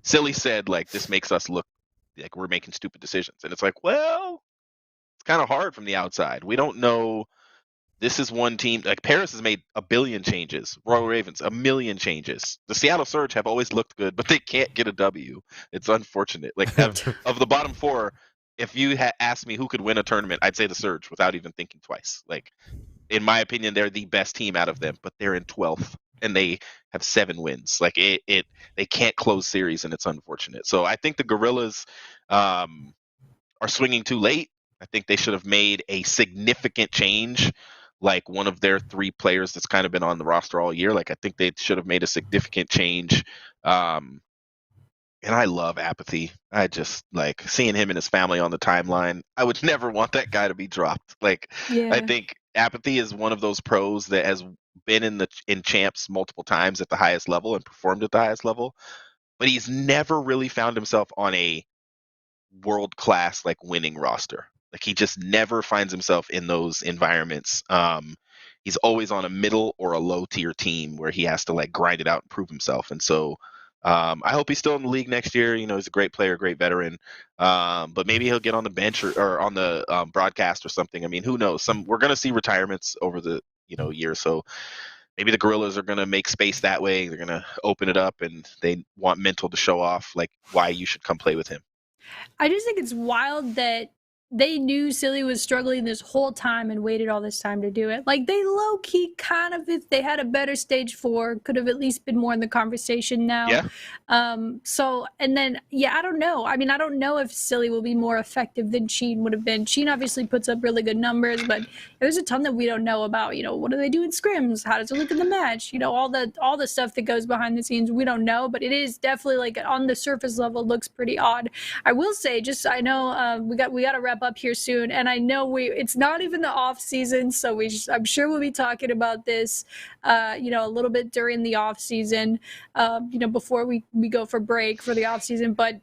Silly said, like, this makes us look like we're making stupid decisions. And it's like, well, it's kind of hard from the outside. We don't know. This is one team. Like, Paris has made a billion changes. Royal Ravens, a million changes. The Seattle Surge have always looked good, but they can't get a W. It's unfortunate. Like, of the bottom 4, if you had asked me who could win a tournament, I'd say the Surge without even thinking twice. Like, in my opinion, they're the best team out of them, but they're in 12th and they have 7 wins. Like, they can't close series, and it's unfortunate. So I think the Guerrillas are swinging too late. I think they should have made a significant change, like one of their 3 players that's kind of been on the roster all year. Like, I think they should have made a significant change. And I love Apathy. I just like seeing him and his family on the timeline. I would never want that guy to be dropped. Like, I think Apathy is one of those pros that has been in Champs multiple times at the highest level and performed at the highest level, but he's never really found himself on a world-class, like, winning roster. Like, he just never finds himself in those environments. He's always on a middle or a low tier team where he has to, like, grind it out and prove himself. And so I hope he's still in the league next year. You know, he's a great player, great veteran. But maybe he'll get on the bench or on the broadcast or something. I mean, who knows? We're going to see retirements over the year. So maybe the Guerrillas are going to make space that way. They're going to open it up, and they want Mental to show off like why you should come play with him. I just think it's wild that they knew Silly was struggling this whole time and waited all this time to do it. Like, they low-key kind of, if they had a better Stage 4, could have at least been more in the conversation now. Yeah. So, and then, yeah, I don't know. I mean, I don't know if Silly will be more effective than Sheen would have been. Sheen obviously puts up really good numbers, but there's a ton that we don't know about. You know, what do they do in scrims? How does it look in the match? You know, all the stuff that goes behind the scenes, we don't know, but it is definitely, like, on the surface level, looks pretty odd. I will say, just, I know we got to wrap up here soon, and I know it's not even the off season, so I'm sure we'll be talking about this a little bit during the off season, before we go for break for the off season. But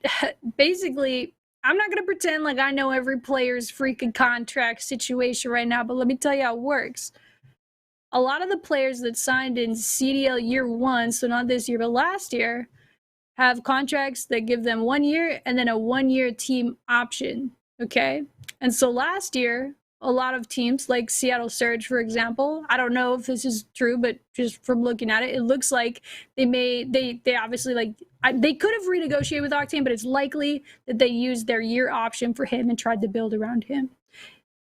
basically, I'm not going to pretend like I know every player's freaking contract situation right now, but let me tell you how it works. A lot of the players that signed in CDL year 1, so not this year but last year, have contracts that give them 1 year and then a 1-year team option. Okay. And so last year, a lot of teams like Seattle Surge, for example, I don't know if this is true, but just from looking at it, it looks like they obviously, like, they could have renegotiated with Octane, but it's likely that they used their year option for him and tried to build around him.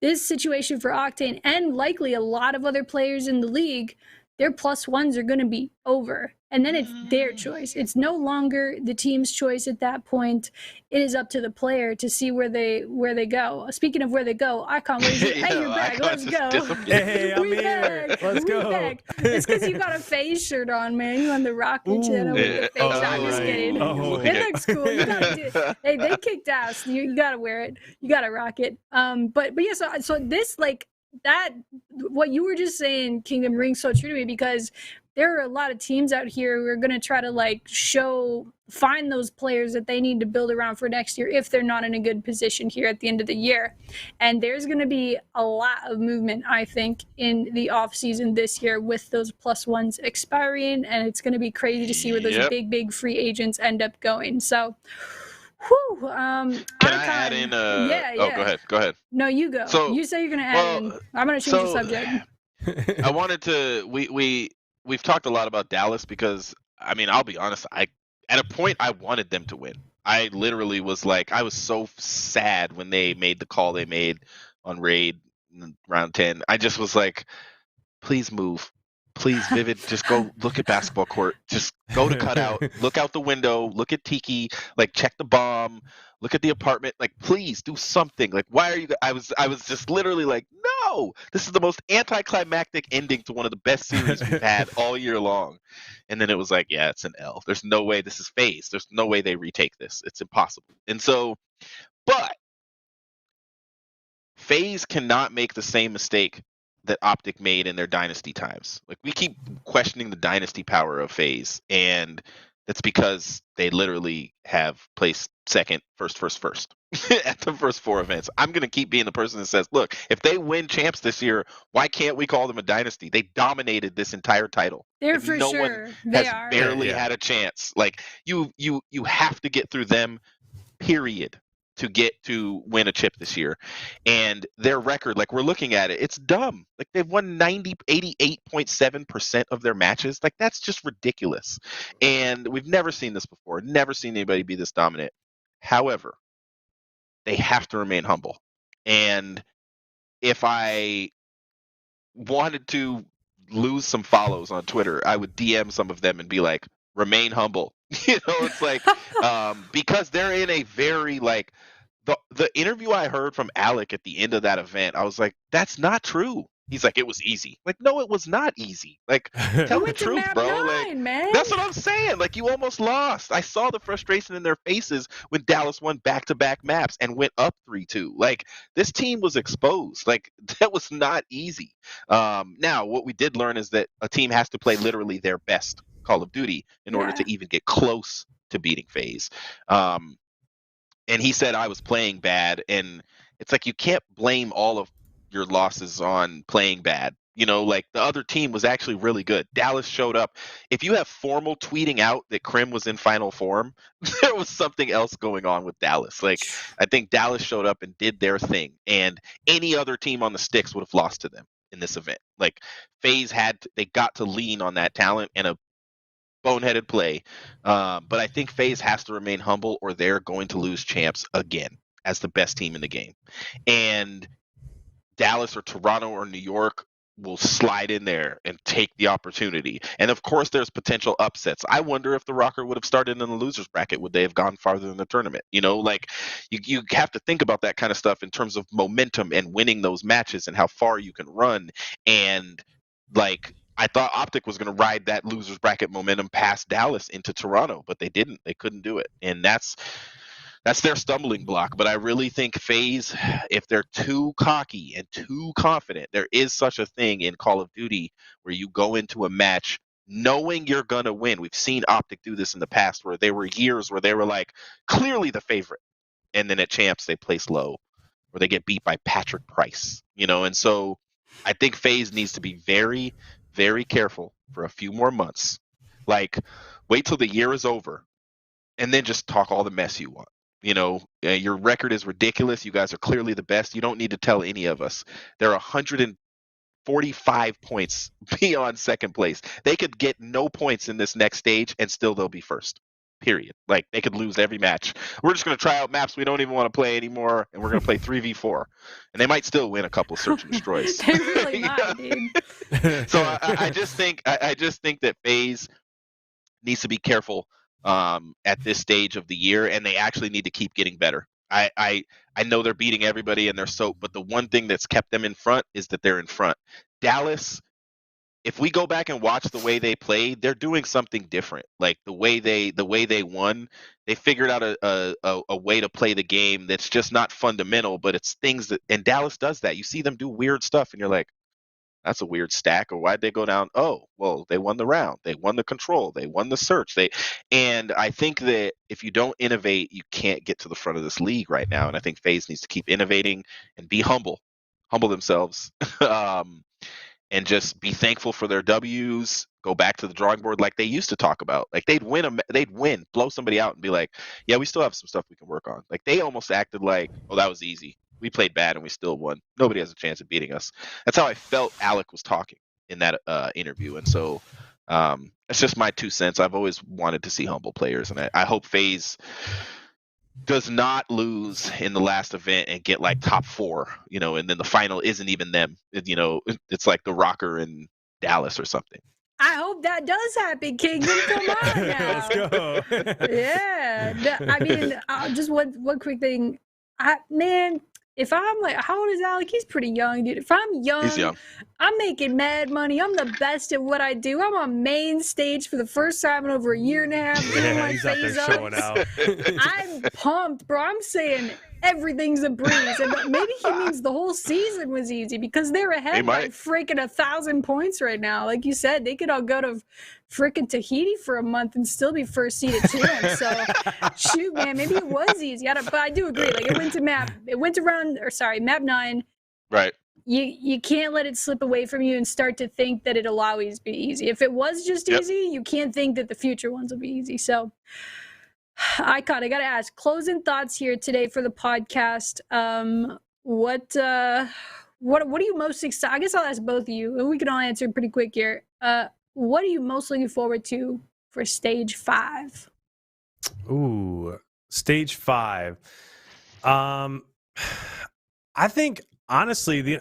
This situation for Octane, and likely a lot of other players in the league, their +1s are going to be over. And then it's their choice. It's no longer the team's choice at that point. It is up to the player to see where they go. Speaking of where they go, IKON, hey, you're back. Let's go. Hey, I'm here. Let's go. Back. It's because you got a Faze shirt on, man. You on the Rokkr channel with the Faze. I'm just kidding. It looks cool. You gotta do it. Hey, they kicked ass. You gotta wear it. You gotta rock it. But yeah. So this, like, that, what you were just saying, Kingdom, rings so true to me, because there are a lot of teams out here who are going to try to, like, find those players that they need to build around for next year if they're not in a good position here at the end of the year. And there's going to be a lot of movement, I think, in the off season this year with those +1s expiring, and it's going to be crazy to see where those big free agents end up going. So, whew, Can I add in? Yeah. Go ahead. No, you go. So, you say you're going to add in. I'm going to change the subject. I wanted to. We've talked a lot about Dallas because, I mean, I'll be honest. At a point, I wanted them to win. I literally was like, I was so sad when they made the call they made on Raid round 10. I just was like, please move. Please, Vivid, just go look at basketball court. Just go to cutout. Look out the window. Look at Tiki. Like, check the bomb. Look at the apartment. Like, please do something. Like, why are you? I was just literally like, no. This is the most anticlimactic ending to one of the best series we've had all year long. And then it was like, yeah, it's an L. There's no way this is Faze. There's no way they retake this. It's impossible. And so, but Faze cannot make the same mistake that Optic made in their dynasty times. Like, we keep questioning the dynasty power of Faze, and that's because they literally have placed second, first at the first 4 events. I'm going to keep being the person that says, look, if they win champs this year, why can't we call them a dynasty? They dominated this entire title. They're for no sure. one They has are. barely had a chance. Like, you have to get through them, period, to get to win a chip this year. And their record, like, we're looking at it, it's dumb. Like, they've won 88.7% of their matches. Like, that's just ridiculous. And we've never seen this before. Never seen anybody be this dominant. However, they have to remain humble. And if I wanted to lose some follows on Twitter, I would DM some of them and be like, remain humble. It's like, because they're in a very, like, the interview I heard from Alec at the end of that event, I was like, that's not true. He's like, it was easy. Like, no, it was not easy. Like, tell the truth, bro. Like, man. That's what I'm saying. Like, you almost lost. I saw the frustration in their faces when Dallas won back-to-back maps and went up 3-2. Like, this team was exposed. Like, that was not easy. Now, what we did learn is that a team has to play literally their best Call of Duty in order to even get close to beating Faze. And he said I was playing bad, and it's like, you can't blame all of your losses on playing bad. You know, like the other team was actually really good. Dallas showed up. If you have formal tweeting out that Krim was in final form, there was something else going on with Dallas. Like, I think Dallas showed up and did their thing, and any other team on the sticks would have lost to them in this event. Like, FaZe they got to lean on that talent and a boneheaded play. But I think FaZe has to remain humble, or they're going to lose champs again as the best team in the game. And Dallas or Toronto or New York will slide in there and take the opportunity. And of course, there's potential upsets. I wonder if the Rokkr would have started in the losers bracket. Would they have gone farther in the tournament? You know, like you have to think about that kind of stuff in terms of momentum and winning those matches and how far you can run. And like, I thought Optic was going to ride that losers bracket momentum past Dallas into Toronto, but they didn't. They couldn't do it. And that's their stumbling block. But I really think FaZe, if they're too cocky and too confident, there is such a thing in Call of Duty where you go into a match knowing you're going to win. We've seen Optic do this in the past where there were years where they were like clearly the favorite. And then at champs, they place low or they get beat by Patrick Price, you know? And so I think FaZe needs to be very, very careful for a few more months. Like, wait till the year is over and then just talk all the mess you want. You know, your record is ridiculous. You guys are clearly the best. You don't need to tell any of us. They're 145 points beyond second place. They could get no points in this next stage and still they'll be first. Period. Like, they could lose every match. We're just going to try out maps we don't even want to play anymore, and we're going to play 3v4. And they might still win a couple search and destroys. They really might, dude. So I just think that FaZe needs to be careful at this stage of the year, and they actually need to keep getting better. I know they're beating everybody and they're but the one thing that's kept them in front is that they're in front. Dallas, if we go back and watch the way they played, they're doing something different. Like the way they won, they figured out a way to play the game that's just not fundamental, but it's things that, and Dallas does that. You see them do weird stuff and you're like, that's a weird stack. Or why'd they go down? Oh, well, they won the round. They won the control. They won the search. And I think that if you don't innovate, you can't get to the front of this league right now. And I think FaZe needs to keep innovating and be humble themselves, and just be thankful for their W's. Go back to the drawing board like they used to talk about. Like they'd win, blow somebody out, and be like, yeah, we still have some stuff we can work on. Like they almost acted like, oh, that was easy. We played bad and we still won. Nobody has a chance of beating us. That's how I felt Alec was talking in that interview. And so that's just my 2 cents. I've always wanted to see humble players, and I hope FaZe does not lose in the last event and get like top 4, you know, and then the final isn't even them. You know, it's like the Rokkr in Dallas or something. I hope that does happen, Kingdom. Come on now. Let's go. Yeah. I mean, just one quick thing. Man, if I'm like, how old is Alec? He's pretty young, dude. If I'm young, He's young. I'm making mad money. I'm the best at what I do. I'm on main stage for the first time in over a year and a half. Doing my he's out there phase showing ups. out. I'm pumped, bro. I'm saying everything's a breeze. And maybe he means the whole season was easy because they're ahead by freaking 1,000 points right now. Like you said, they could all go to freaking Tahiti for a month and still be first seeded champs. So shoot, man, maybe it was easy. But I do agree. Like it went to map 9. Right. You can't let it slip away from you and start to think that it'll always be easy. If it was just easy, you can't think that the future ones will be easy. So IKON, I gotta ask, closing thoughts here today for the podcast. What are you most excited? I guess I'll ask both of you, and we can all answer pretty quick here. What are you most looking forward to for Stage 5? Ooh, Stage 5. I think honestly the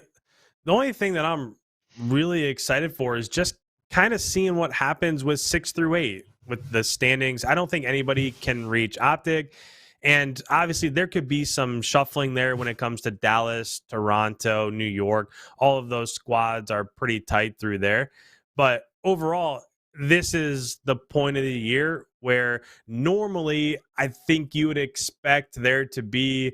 only thing that I'm really excited for is just kind of seeing what happens with 6 through 8 with the standings. I don't think anybody can reach Optic, and obviously there could be some shuffling there when it comes to Dallas, Toronto, New York. All of those squads are pretty tight through there, but overall this is the point of the year where normally I think you would expect there to be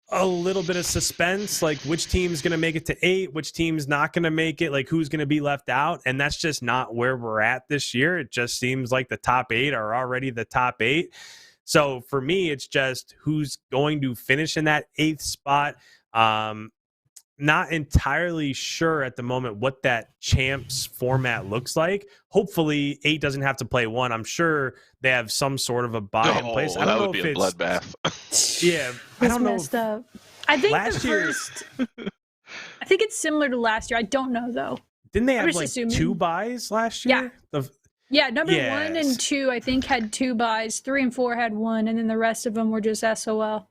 a little bit of suspense, like which team's going to make it to 8, which team's not going to make it, like who's going to be left out. And that's just not where we're at this year. It just seems like the top 8 are already the top 8. So for me, it's just who's going to finish in that 8th spot. not entirely sure at the moment what that champs format looks like. Hopefully 8 doesn't have to play 1. I'm sure they have some sort of a buy in place. I don't that know would be if a it's bloodbath. yeah, I It's don't know messed up. I think last the year- first. I think it's similar to last year. I don't know though. didn't they I'm have just like assuming. 2 buys last Yeah. year? Yeah, number 1 and Yes. 2 I think had 2 buys. 3 and 4 had 1, and then the rest of them were just SOL.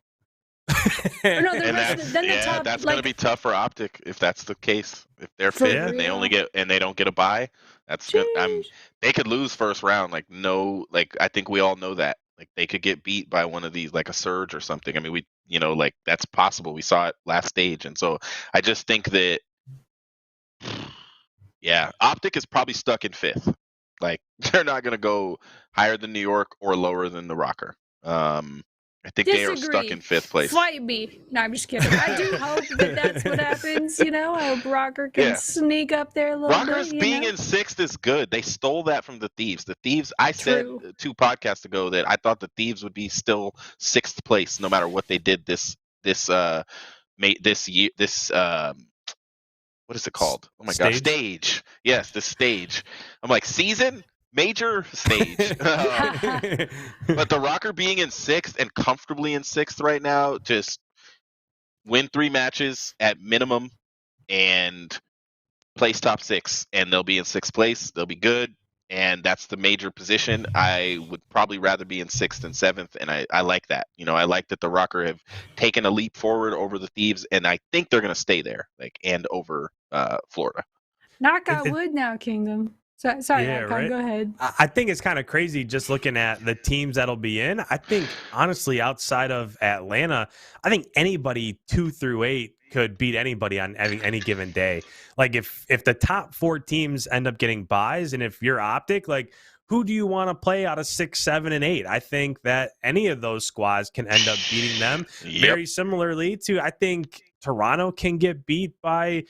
Or no, the And rest of then the top that's like gonna be tough for Optic if that's the case. If they're For fifth and they only real. they don't get a buy, that's good. Jeez. They could lose first round. Like no, like I think we all know that. Like they could get beat by one of these, like a Surge or something. I mean, we like that's possible. We saw it last stage, and so I just think that yeah, Optic is probably stuck in fifth. Like they're not gonna go higher than New York or lower than the Rokkr. I think they are stuck in fifth place. Fight me. No, I'm just kidding. I do hope that that's what happens. I hope Rokkr can sneak up there a little Rokkr's bit. being in sixth is good. They stole that from the Thieves. The Thieves, I said True. 2 podcasts ago that I thought the Thieves would be still sixth place no matter what they did this year. What is it called? Oh my gosh, stage. Yes, the stage. I'm like season. Major stage. But the Rokkr being in sixth and comfortably in sixth right now, just win 3 matches at minimum and place top 6, and they'll be in sixth place. They'll be good, and that's the major position. I would probably rather be in sixth and seventh, and I like that. I like that the Rokkr have taken a leap forward over the Thieves, and I think they're going to stay there, and over Florida. Knock on wood now, Kingdom. Sorry, Yeah, Icon, right? go ahead. I think it's kind of crazy just looking at the teams that'll be in. I think, honestly, outside of Atlanta, I think anybody 2 through 8 could beat anybody on any given day. Like, if the top 4 teams end up getting buys, and if you're Optic, like, who do you want to play out of 6, 7, and 8? I think that any of those squads can end up beating them. Yep. Very similarly to, I think Toronto can get beat by...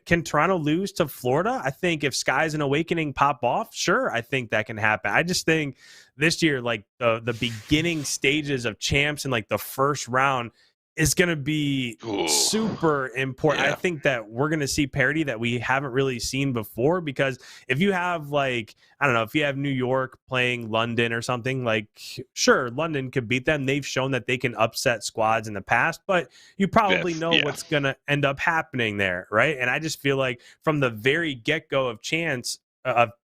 Can Toronto lose to Florida? I think if Skies and Awakening pop off, sure, I think that can happen. I just think this year, like the beginning stages of champs and like the first round is going to be super important. Yeah. I think that we're going to see parity that we haven't really seen before, because if you have like, I don't know, if you have New York playing London or something, like sure, London could beat them. They've shown that they can upset squads in the past, but you probably know what's going to end up happening there, right? And I just feel like from the very get-go of chance,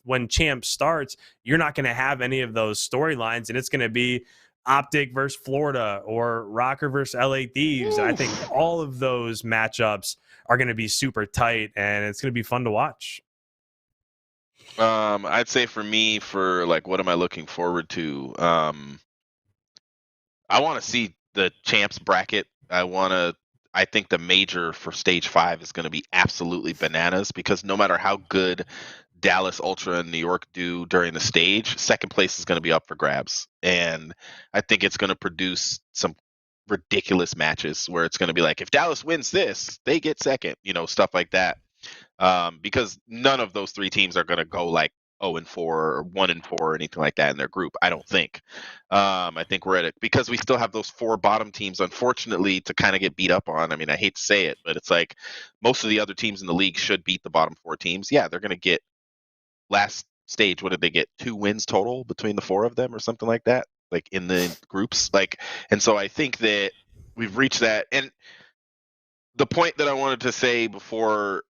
when champ starts, you're not going to have any of those storylines, and it's going to be Optic versus Florida or Rokkr versus LA Thieves. And I think all of those matchups are going to be super tight, and it's going to be fun to watch. I'd say for me, for like, what am I looking forward to? I want to see the champs bracket. I think the major for stage 5 is going to be absolutely bananas, because no matter how good Dallas, Ultra, and New York do during the stage, second place is going to be up for grabs. And I think it's going to produce some ridiculous matches where it's going to be like, if Dallas wins this, they get second, stuff like that. Because none of those 3 teams are going to go like 0-4 or 1-4 or anything like that in their group, I don't think. I think we're at it because we still have those 4 bottom teams, unfortunately, to kind of get beat up on. I mean, I hate to say it, but it's like most of the other teams in the league should beat the bottom 4 teams. Yeah, they're going to get last stage. What did they get? 2 wins total between the 4 of them or something like that, like in the groups. Like, and so I think that we've reached that. And the point that I wanted to say before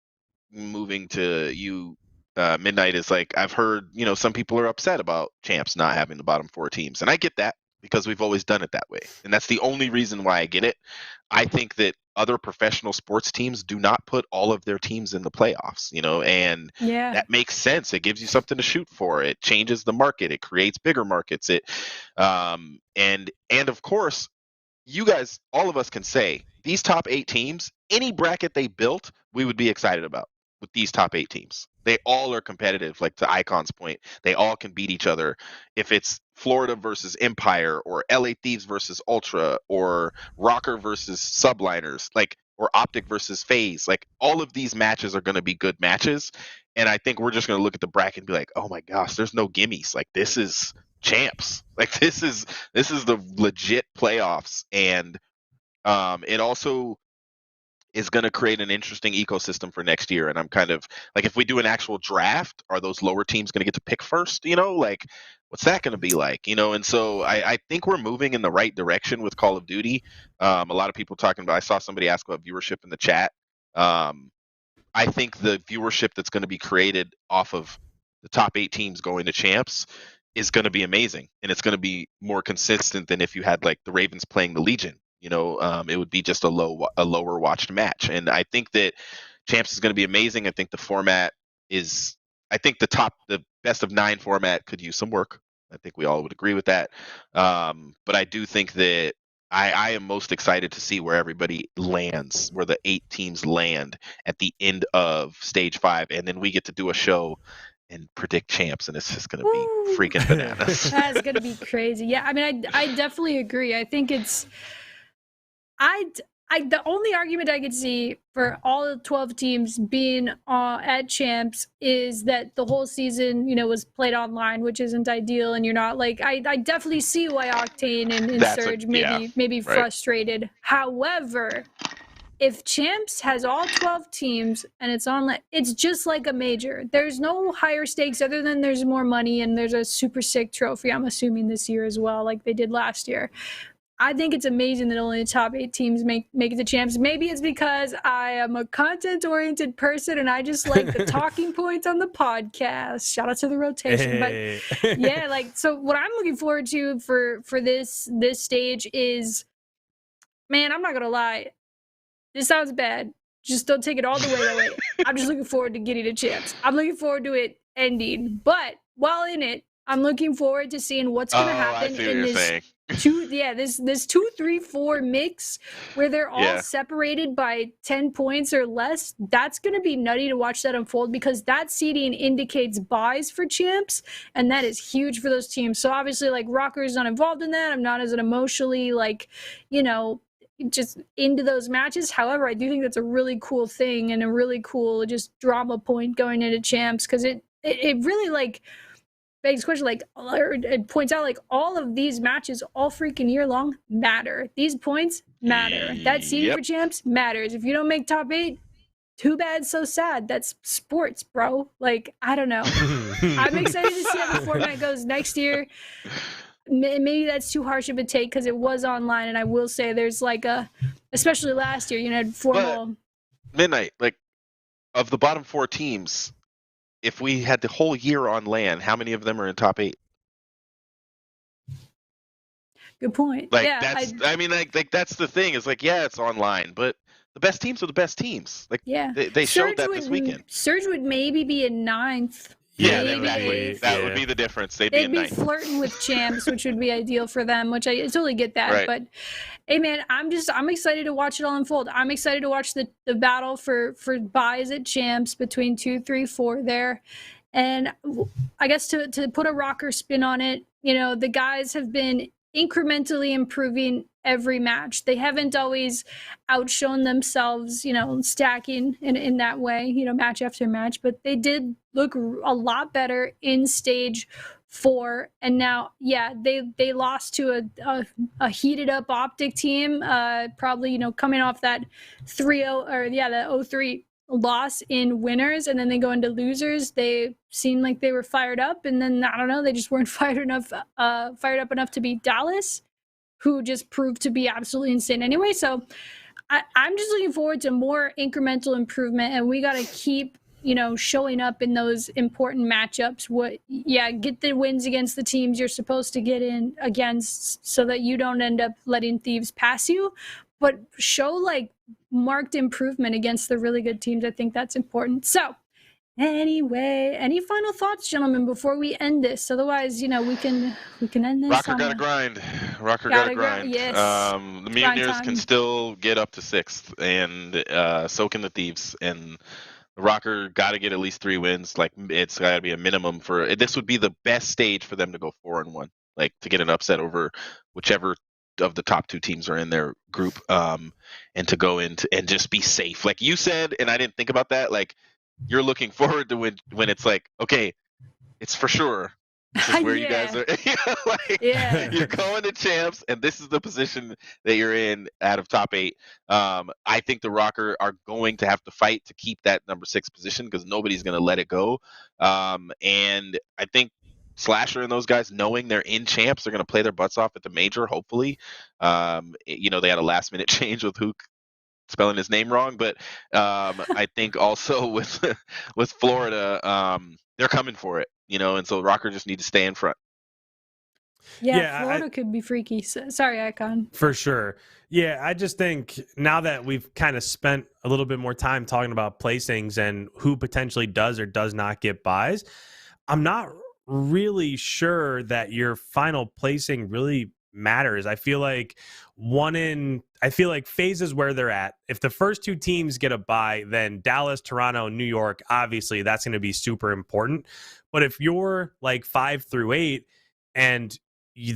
moving to you, MiDNiTE, is like, I've heard, some people are upset about champs not having the bottom 4 teams, and I get that because we've always done it that way, and that's the only reason why I get it. I think that other professional sports teams do not put all of their teams in the playoffs, and that makes sense. It gives you something to shoot for. It changes the market. It creates bigger markets. And of course, you guys, all of us can say these top 8 teams, any bracket they built, we would be excited about with these top 8 teams. They all are competitive, like to Icon's point. They all can beat each other. If it's Florida versus Empire, or LA Thieves versus Ultra, or Rokkr versus Subliners, or Optic versus Faze, all of these matches are going to be good matches. And I think we're just going to look at the bracket and be like, oh my gosh, there's no gimmies. This is champs. This is the legit playoffs. And it also is going to create an interesting ecosystem for next year. And I'm kind of like, if we do an actual draft, are those lower teams going to get to pick first? Like, what's that going to be like? And so I think we're moving in the right direction with Call of Duty. A lot of people talking about, I saw somebody ask about viewership in the chat. I think the viewership that's going to be created off of the top 8 teams going to champs is going to be amazing, and it's going to be more consistent than if you had like the Ravens playing the Legion. It would be just a lower watched match, and I think that champs is going to be amazing. I think the format is, I think the best of 9 format could use some work. I think we all would agree with that. But I do think that I am most excited to see where everybody lands, where the 8 teams land at the end of Stage 5, and then we get to do a show and predict champs, and it's just going to be freaking bananas. That's going to be crazy. Yeah, I mean, I definitely agree. I think it's the only argument I could see for all the 12 teams being at champs is that the whole season, was played online, which isn't ideal, and you're not like, I definitely see why Octane and Surge maybe frustrated. Right. However, if champs has all 12 teams and it's online, it's just like a major. There's no higher stakes other than there's more money and there's a super sick trophy, I'm assuming this year as well, like they did last year. I think it's amazing that only the top 8 teams make it to champs. Maybe it's because I am a content-oriented person and I just like the talking points on the podcast. Shout out to the rotation. Hey. But yeah, so what I'm looking forward to for this stage is, man, I'm not gonna lie. This sounds bad. Just don't take it all the way that way. I'm just looking forward to getting to champs. I'm looking forward to it ending. But while in it, I'm looking forward to seeing what's going to happen in this this 2, 3, 4 mix where they're all separated by 10 points or less. That's going to be nutty to watch that unfold, because that seeding indicates buys for champs, and that is huge for those teams. So obviously, Rokkr is not involved in that. I'm not as emotionally just into those matches. However, I do think that's a really cool thing and a really cool just drama point going into champs, because it really begs the question, it points out all of these matches all freaking year long matter. These points matter. That seeding for champs matters. If you don't make top 8, too bad, so sad. That's sports, bro. I don't know. I'm excited to see how the format goes next year. Maybe that's too harsh of a take because it was online, and I will say there's especially last year, formal. But MiDNiTE, of the bottom 4 teams, if we had the whole year on LAN, how many of them are in top 8? Good point. That's the thing. It's it's online, but the best teams are the best teams. They showed that this weekend. Surge would maybe be in 9th. Yeah, exactly. That would be the difference. They'd be flirting with champs, which would be ideal for them, which I totally get that. Right. But hey, man, I'm excited to watch it all unfold. I'm excited to watch the battle for buys at champs between 2, 3, 4 there. And I guess to put a Rokkr spin on it, the guys have been incrementally improving every match. They haven't always outshone themselves, stacking in that way, match after match, but they did look a lot better in Stage 4. And now, they lost to a heated up Optic team, probably, coming off that 3-0 or the 0-3 loss in winners, and then they go into losers. They seemed like they were fired up, and then I don't know, they just weren't fired up enough to beat Dallas, who just proved to be absolutely insane anyway. So I'm just looking forward to more incremental improvement, and we got to keep showing up in those important matchups. Get the wins against the teams you're supposed to get in against, so that you don't end up letting thieves pass you, but show marked improvement against the really good teams. I think that's important. So anyway, any final thoughts, gentlemen, before we end this? Otherwise, we can end this. Rokkr gotta grind. Rokkr gotta grind. Yes. The Mutineers can still get up to 6th and soak in the thieves, and Rokkr gotta get at least 3 wins. It's gotta be a minimum for this. Would be the best stage for them to go 4-1, to get an upset over whichever of the top 2 teams are in their group, and to go into and just be safe, like you said. And I didn't think about that. You're looking forward to when it's okay, it's for sure, This is where you guys are. Like, Yeah. you're going to champs, and this is the position that you're in out of top 8. I think the Rokkr are going to have to fight to keep that number 6 position because nobody's going to let it go. And I think Slasher and those guys, knowing they're in champs, they're going to play their butts off at the major. Hopefully, you know, they had a last minute change with Hook spelling his name wrong, but I think also with with Florida, they're coming for it, you know, and so Rokkr just need to stay in front. Yeah, Florida could be freaky. Sorry, Icon. For sure. Yeah, I just think now that we've kind of spent a little bit more time talking about placings and who potentially does or does not get buys, I'm not really sure that your final placing really matters. I feel like Faze is where they're at. If the first 2 teams get a bye, then Dallas, Toronto, New York, obviously that's going to be super important. But if you're like 5 through 8 and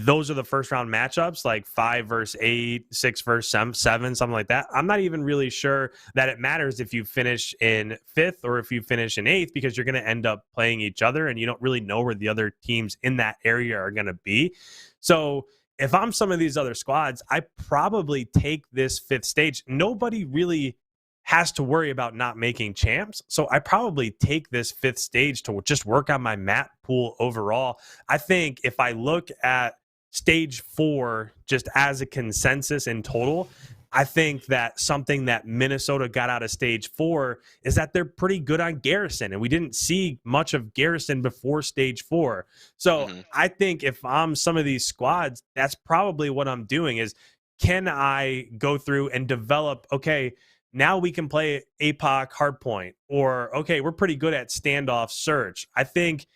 those are the first round matchups, like 5 versus 8, 6 versus 7, something like that, I'm not even really sure that it matters if you finish in 5th or if you finish in 8th, because you're going to end up playing each other and you don't really know where the other teams in that area are going to be. So if I'm some of these other squads, I probably take this 5th stage. Nobody really has to worry about not making champs. So I probably take this 5th stage to just work on my map pool overall. I think if I look at stage 4 just as a consensus in total, I think that something that Minnesota got out of stage 4 is that they're pretty good on Garrison. And we didn't see much of Garrison before stage 4. So I think if I'm some of these squads, that's probably what I'm doing is, can I go through and develop, okay, now we can play APOC hardpoint, or, okay, we're pretty good at standoff search. I think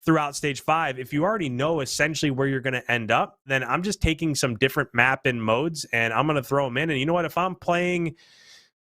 throughout stage 5, if you already know essentially where you're going to end up, then I'm just taking some different map and modes and I'm going to throw them in. And you know what? If I'm playing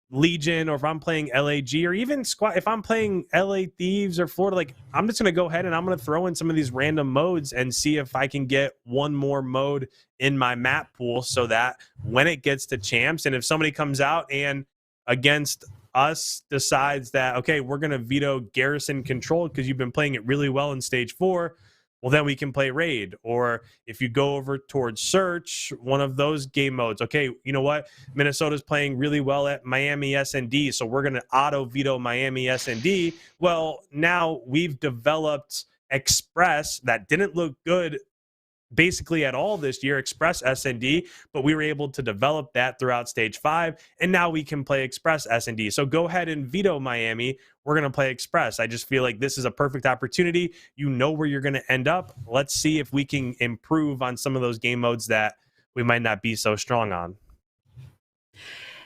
Legion, or if I'm playing LAG, or even squad, if I'm playing LA Thieves or Florida, like, I'm just going to go ahead and I'm going to throw in some of these random modes and see if I can get one more mode in my map pool, so that when it gets to champs, and if somebody comes out and against us decides that, okay, we're going to veto Garrison controlled because you've been playing it really well in stage 4, well, then we can play raid. Or if you go over towards search, one of those game modes, okay, you know what, Minnesota's playing really well at Miami SND, so we're going to auto veto Miami SND. Well, now we've developed Express that didn't look good basically at all this year, Express SND, but we were able to develop that throughout stage 5, and now we can play Express SND. So go ahead and veto Miami. We're going to play Express. I just feel like this is a perfect opportunity. You know where you're going to end up. Let's see if we can improve on some of those game modes that we might not be so strong on.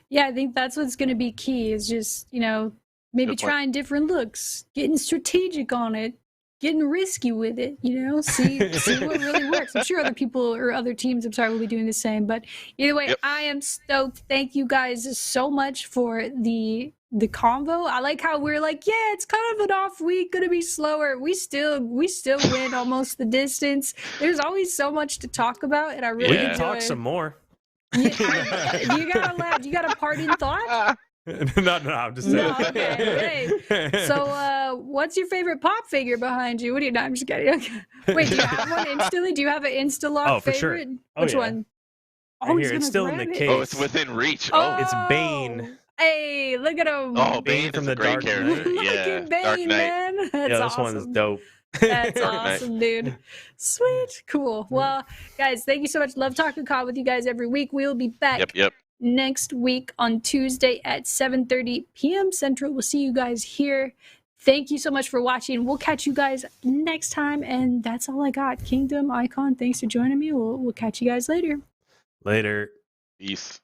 Yeah, I think that's what's going to be key, is just, you know, maybe trying different looks, getting strategic on it, getting risky with it, you know, see what really works. I'm sure other people or other teams, will be doing the same. But either way, I am stoked. Thank you guys so much for the convo. I like how we're like, yeah, it's kind of an off week, gonna be slower. We still win almost the distance. There's always so much to talk about, and I really we can talk some more. You got a laugh. You got a parting thought? No, I'm just saying. No, okay. Hey. So, what's your favorite pop figure behind you? What do you? No, I'm just kidding. Okay. Wait, do you have one instantly? Do you have an Insta-lock for favorite? Sure. Which one? Oh, here, it's still in the case. Oh, it's within reach. Oh, it's Bane. Hey, look at him. Oh, Bane from the Dark character. Look at Bane, Dark Knight. man. That's this awesome. one's dope. That's awesome, dude. Sweet. Cool. Well, guys, thank you so much. Love talking COD with you guys every week. We will be back next week on Tuesday at 7:30 p.m. Central. We'll see you guys here. Thank you so much for watching. We'll catch you guys next time. And that's all I got. Kingdom, Icon, thanks for joining me. We'll catch you guys later. Later. Peace.